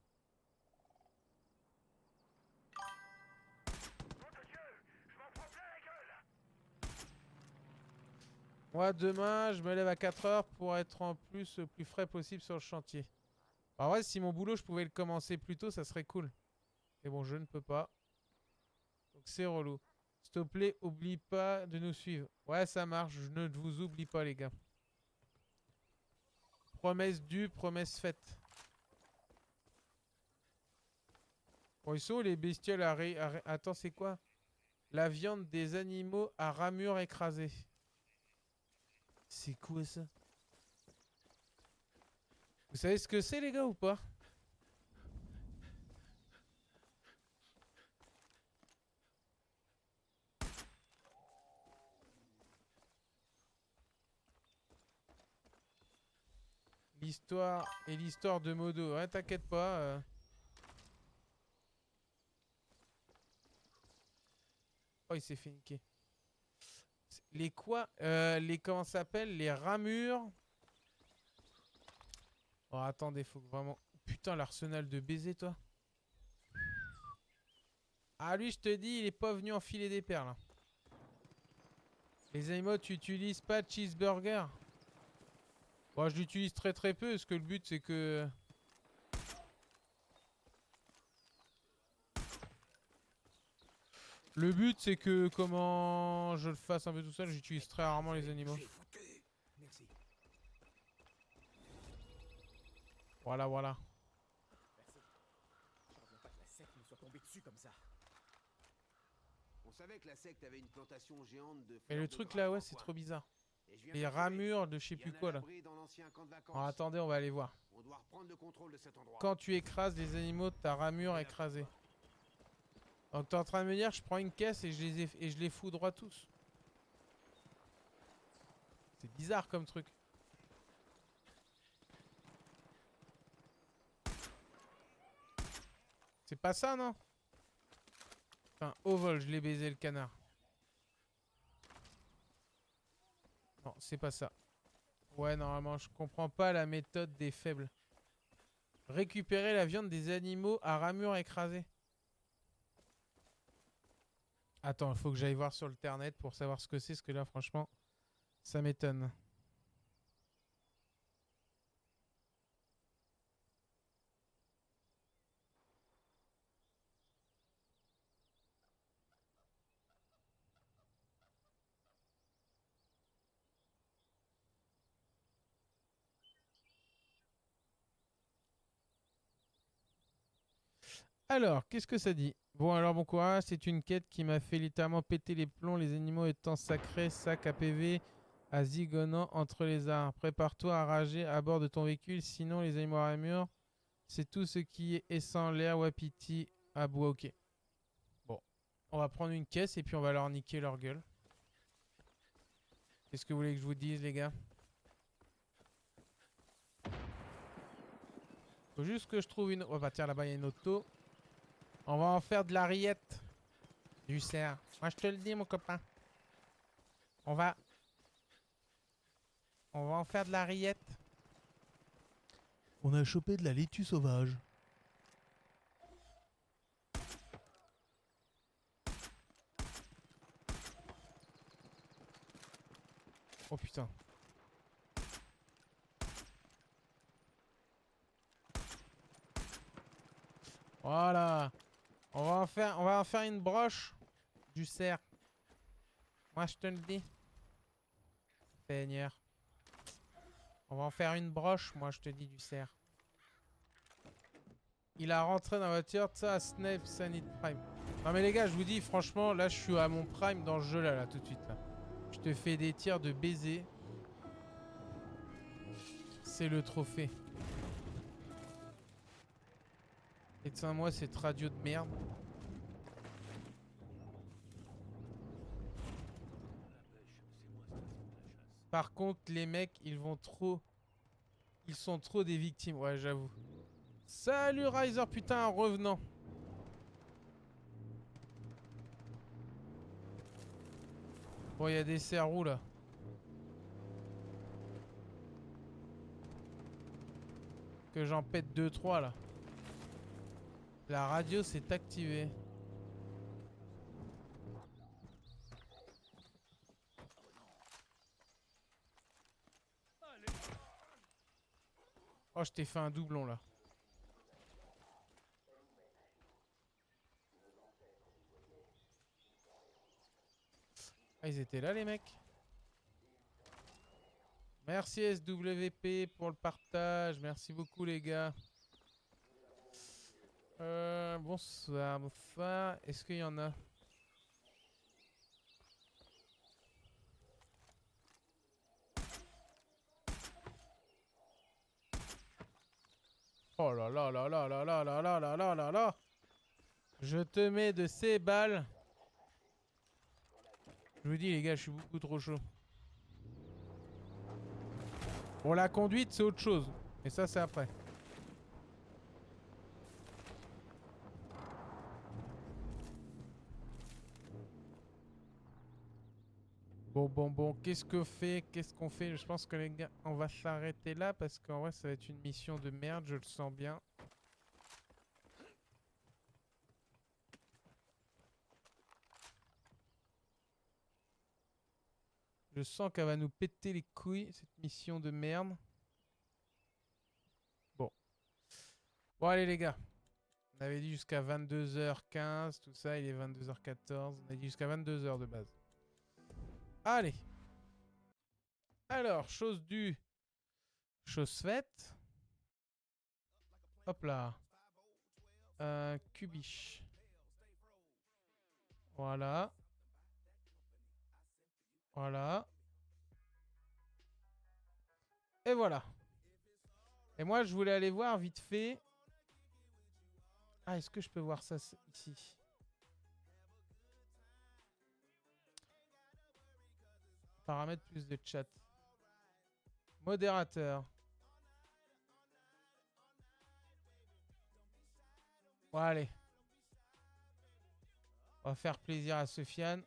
Moi demain je me lève à 4h pour être en plus le plus frais possible sur le chantier. En vrai si mon boulot je pouvais le commencer plus tôt ça serait cool. Mais bon je ne peux pas. Donc c'est relou. S'il te plaît oublie pas de nous suivre. Ouais ça marche, je ne vous oublie pas les gars. Promesse due, promesse faite. Bon ils sont où les bestioles Attends c'est quoi? La viande des animaux à ramure écrasée. C'est quoi ça? Vous savez ce que c'est les gars ou pas? L'histoire et l'histoire de Modo. Ouais t'inquiète pas. Oh il s'est fait niquer. Les quoi? Les comment ça s'appelle? Les ramures. Oh attendez faut que vraiment... Putain l'arsenal de baiser toi. Ah lui je te dis il est pas venu enfiler des perles. Les animaux tu utilises pas de cheeseburger? Bon je l'utilise très très peu parce que le but c'est que... Le but c'est que comment je le fasse un peu tout seul, j'utilise très rarement les animaux. Merci. Voilà voilà. Merci. Je reviens pas que la secte nous soit tombée dessus comme ça. On savait que la secte avait une plantation géante de... Mais le truc là ouais c'est trop bizarre. Les ramures de je sais plus quoi là. Oh, attendez on va aller voir. On doit reprendre le contrôle de cet endroit. Quand tu écrases les animaux de ta ramure écrasée. Donc t'es en train de me dire je prends une caisse et je les foudroie tous. C'est bizarre comme truc. C'est pas ça non? Enfin au vol je l'ai baisé le canard. Non c'est pas ça. Ouais normalement je comprends pas la méthode des faibles. Récupérer la viande des animaux à ramure écrasée. Attends, il faut que j'aille voir sur le internet pour savoir ce que c'est, parce que là, franchement, ça m'étonne. Alors, qu'est-ce que ça dit? Bon, alors bon courage, c'est une quête qui m'a fait littéralement péter les plombs, les animaux étant sacrés, sac à PV, à zigonnant entre les arbres. Prépare-toi à rager à bord de ton véhicule, sinon les animaux à mur, c'est tout ce qui est sans l'air, wapiti, à bois, ok. Bon, on va prendre une caisse et puis on va leur niquer leur gueule. Qu'est-ce que vous voulez que je vous dise, les gars? Faut juste que je trouve une... Oh bah tiens, là-bas il y a une auto. On va en faire de la rillette. Du cerf. Moi je te le dis, mon copain. On va en faire de la rillette. On a chopé de la laitue sauvage. Oh putain. Voilà. On va en faire une broche du cerf. Moi je te le dis. Peigneur. On va en faire une broche, moi je te dis, du cerf. Il a rentré dans la voiture, ça, Snape, Sanit Prime. Non mais les gars, je vous dis, franchement, là je suis à mon prime dans ce jeu là, tout de suite. Là. Je te fais des tirs de baiser. C'est le trophée. Et de moi, cette radio de merde. Par contre, les mecs, ils sont trop des victimes. Ouais, j'avoue. Salut Riser, putain, un revenant. Bon, il y a des cerfs là. Que j'en pète 2-3 là. La radio s'est activée. Oh, je t'ai fait un doublon là. Ah, ils étaient là les mecs. Merci SWP pour le partage. Merci beaucoup les gars. Bonsoir, bonsoir. Est-ce qu'il y en a? Oh là là là là là là là là là là là là. Je te mets de ces balles. Je vous dis les gars, je suis beaucoup trop chaud. Bon, la conduite c'est autre chose. Mais ça c'est après. Bon, qu'est-ce qu'on fait? Je pense que les gars, on va s'arrêter là parce qu'en vrai ça va être une mission de merde, je le sens bien. Je sens qu'elle va nous péter les couilles, cette mission de merde. Bon. Bon, allez les gars. On avait dit jusqu'à 22h15, tout ça, il est 22h14. On a dit jusqu'à 22h de base. Allez. Alors, chose faite. Hop là. Cubiche. Voilà. Voilà. Et voilà. Et moi, je voulais aller voir vite fait. Ah, est-ce que je peux voir ça ici? Paramètres plus de chat. Modérateur. Bon, allez. On va faire plaisir à Sofiane.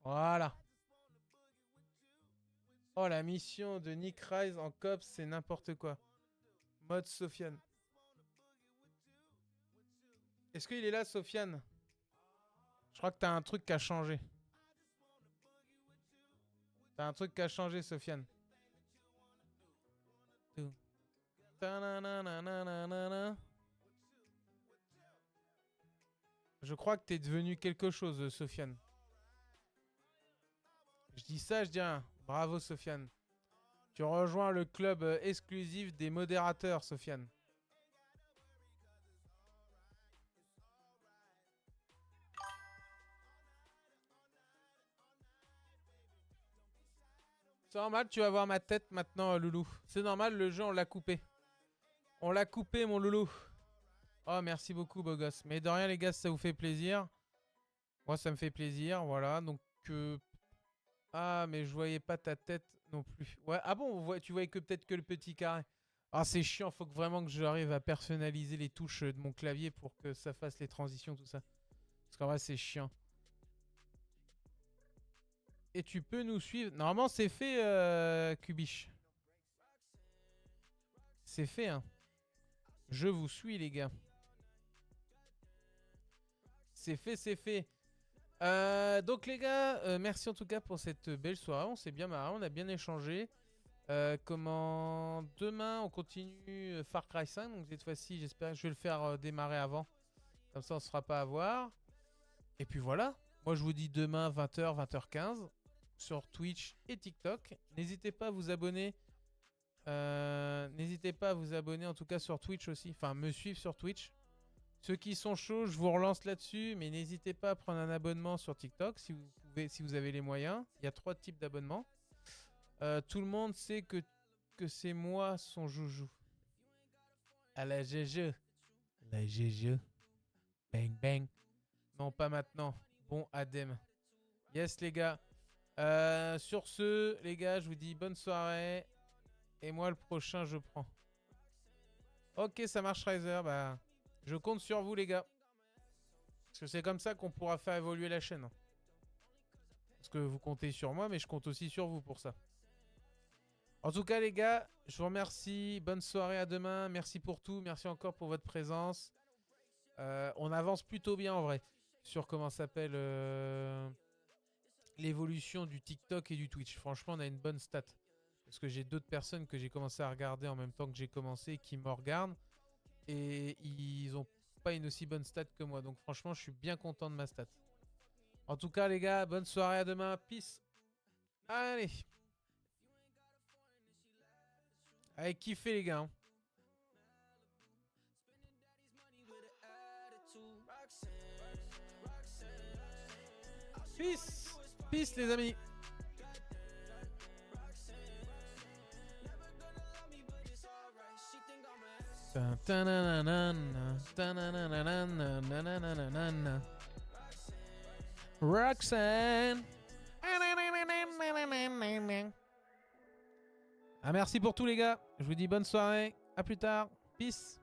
Voilà. Oh, la mission de Nick Rise en cops, c'est n'importe quoi. Mode Sofiane. Est-ce qu'il est là, Sofiane? Je crois que t'as un truc qui a changé. T'as un truc qui a changé, Sofiane. Je crois que t'es devenu quelque chose, Sofiane. Je dis ça, je dis rien. Bravo, Sofiane. Tu rejoins le club exclusif des modérateurs, Sofiane. C'est normal, tu vas voir ma tête maintenant, Loulou. C'est normal, le jeu, on l'a coupé. On l'a coupé, mon Loulou. Oh, merci beaucoup, beau gosse. Mais de rien, les gars, si ça vous fait plaisir. Moi, ça me fait plaisir, voilà. Donc, ah, mais je voyais pas ta tête non plus. Ouais, ah bon, tu voyais que peut-être que le petit carré. Ah, c'est chiant, faut que vraiment que j'arrive à personnaliser les touches de mon clavier pour que ça fasse les transitions, tout ça. Parce qu'en vrai, c'est chiant. Et tu peux nous suivre. Normalement, c'est fait, Kubish. C'est fait, hein. Je vous suis, les gars. C'est fait, c'est fait. Donc, les gars, merci en tout cas pour cette belle soirée. On s'est bien marré, on a bien échangé. Comment demain on continue Far Cry 5. Donc cette fois-ci j'espère que je vais le faire démarrer avant. Comme ça on se fera pas avoir. Et puis voilà. Moi je vous dis demain 20h, 20h15 sur Twitch et TikTok. N'hésitez pas à vous abonner. N'hésitez pas à vous abonner en tout cas sur Twitch aussi. Enfin me suivre sur Twitch. Ceux qui sont chauds je vous relance là-dessus. Mais n'hésitez pas à prendre un abonnement sur TikTok si vous pouvez, si vous avez les moyens. Il y a 3 types d'abonnements. Tout le monde sait que c'est moi son joujou. À la GG. La GG. Bang bang. Non, pas maintenant. Bon Adem. Yes les gars. Sur ce, les gars, je vous dis bonne soirée. Et moi le prochain je prends. Ok, ça marche Riser. Bah, je compte sur vous les gars. Parce que c'est comme ça qu'on pourra faire évoluer la chaîne. Parce que vous comptez sur moi, mais je compte aussi sur vous pour ça. En tout cas les gars, je vous remercie. Bonne soirée, à demain. Merci pour tout. Merci encore pour votre présence. On avance plutôt bien en vrai. Sur comment s'appelle l'évolution du TikTok et du Twitch. Franchement, on a une bonne stat. Parce que j'ai d'autres personnes que j'ai commencé à regarder en même temps que j'ai commencé qui me regardent. Et ils ont pas une aussi bonne stat que moi. Donc franchement, je suis bien content de ma stat. En tout cas les gars, bonne soirée, à demain. Peace. Allez. Allez, kiffez les gars. Hein. Peace. Peace les amis. Roxanne. Ah, merci pour tout les gars. Je vous dis bonne soirée. À plus tard. Peace.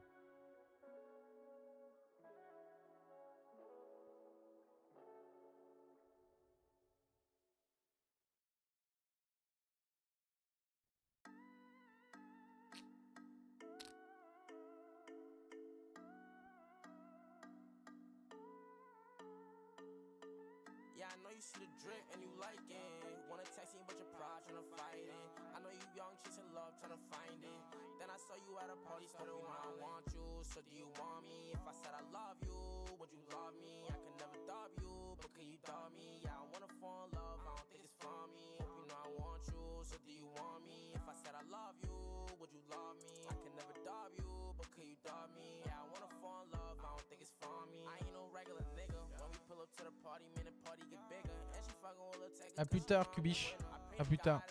Yeah, I know you see the drip and you like it. Wanna text me but your pride tryna fight it. I know you young, chasing love, tryna find it. Then I saw you at a party, started when I want you. So do you want me? If I said I love you, would you love me? I could never dub you, but can you dub me? Yeah, I wanna fall in love, I don't think it's for me. Hope you know I want you, so do you want me? If I said I love you, would you love me? I could never dub you, but can you dub me? Yeah, I wanna fall in love, I don't think it's for me. I ain't no regular nigga. When we pull up to the party, man, the party get bigger. And she fucking with little tech. À plus tard, Kubish. À plus tard.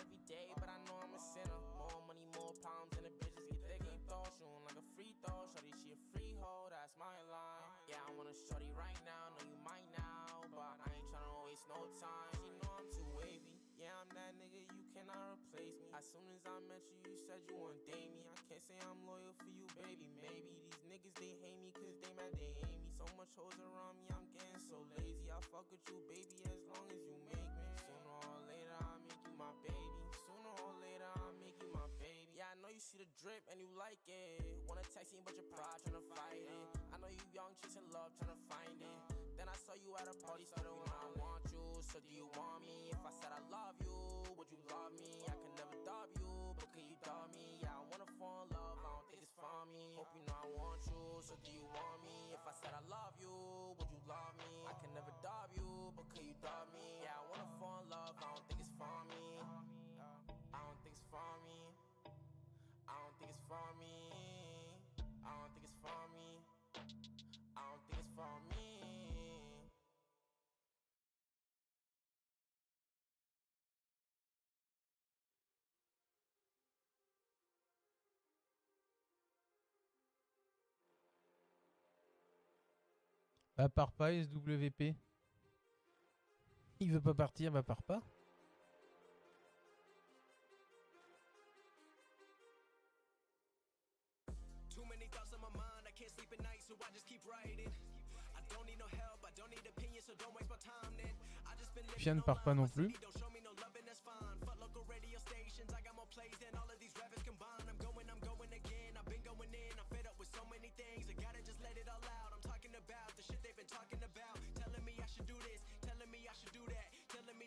But I know I'm a sinner. More money, more pounds, and the bitches get thicker. Keep throw, shooting like a free throw. Shorty, she a freehold, that's my line. Yeah, I want a shorty right now, know you might now. But I ain't tryna waste no time. She know I'm too wavy. Yeah, I'm that nigga, you cannot replace me. As soon as I met you, you said you wouldn't date me. I can't say I'm loyal for you, baby. Maybe these niggas, they hate me cause they mad they hate me. So much hoes around me, I'm getting so lazy. I'll fuck with you, baby, as long as you make me. Sooner or later, I'll make you my baby. Sooner or later, I'll make you my baby. Yeah, I know you see the drip and you like it. Wanna text me, but your pride tryna fight it. I know you young, chasing love, tryna find it. Then I saw you at a party, started when I want you. So do you want me? If I said I love you, would you love me? I could never dub you, but can you dub me? Yeah, I wanna fall in love, I don't think it's for me. Hope you know I want you, so do you want me? If I said I love you, would you love me? I can never dub you, but can you dub me? Yeah, I wanna fall in love, I don't think it's for me. I don't think it's for me. Bah part pas SWP. Il veut pas partir, bah part pas. Too many thoughts on my mind, I can't sleep at night, so I just keep writing. I don't need no help, I don't need opinions, so don't waste my time then. I just been Fian ne part pas non plus. don't show me no loving, that's fine. Fuck local radio stations, I got more plays than all of these rappers combined. I'm going again, I've been going in, I'm fed up with so many things. I gotta just let it all out. I'm talking about the shit they've been talking about. Telling me I should do this, telling me I should do that.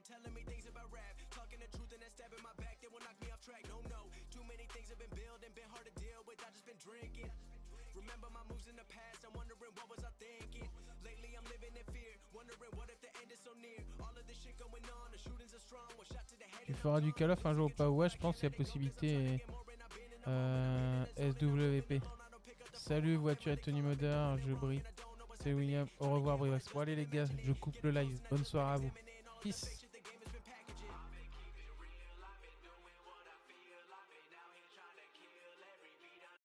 Telling me things about rap. Talking the truth and then stabbing my back, they will knock me off track. No, too many things have been building, been hard to deal with, I just been drinking. Remember my moves in the past, I'm wondering what was I thinking. Lately I'm living in fear, wondering what if the end is so near. All of this shit going on, the shootings are strong, one shot to the head. Tu feras du Call of un jour ou pas? Ouais, je pense qu'il y a possibilité. SWP. Salut, voiture et tenue moderne, je brille. C'est William, au revoir Brivax. Bon allez les gars, je coupe le live. Bonne soirée à vous. Peace.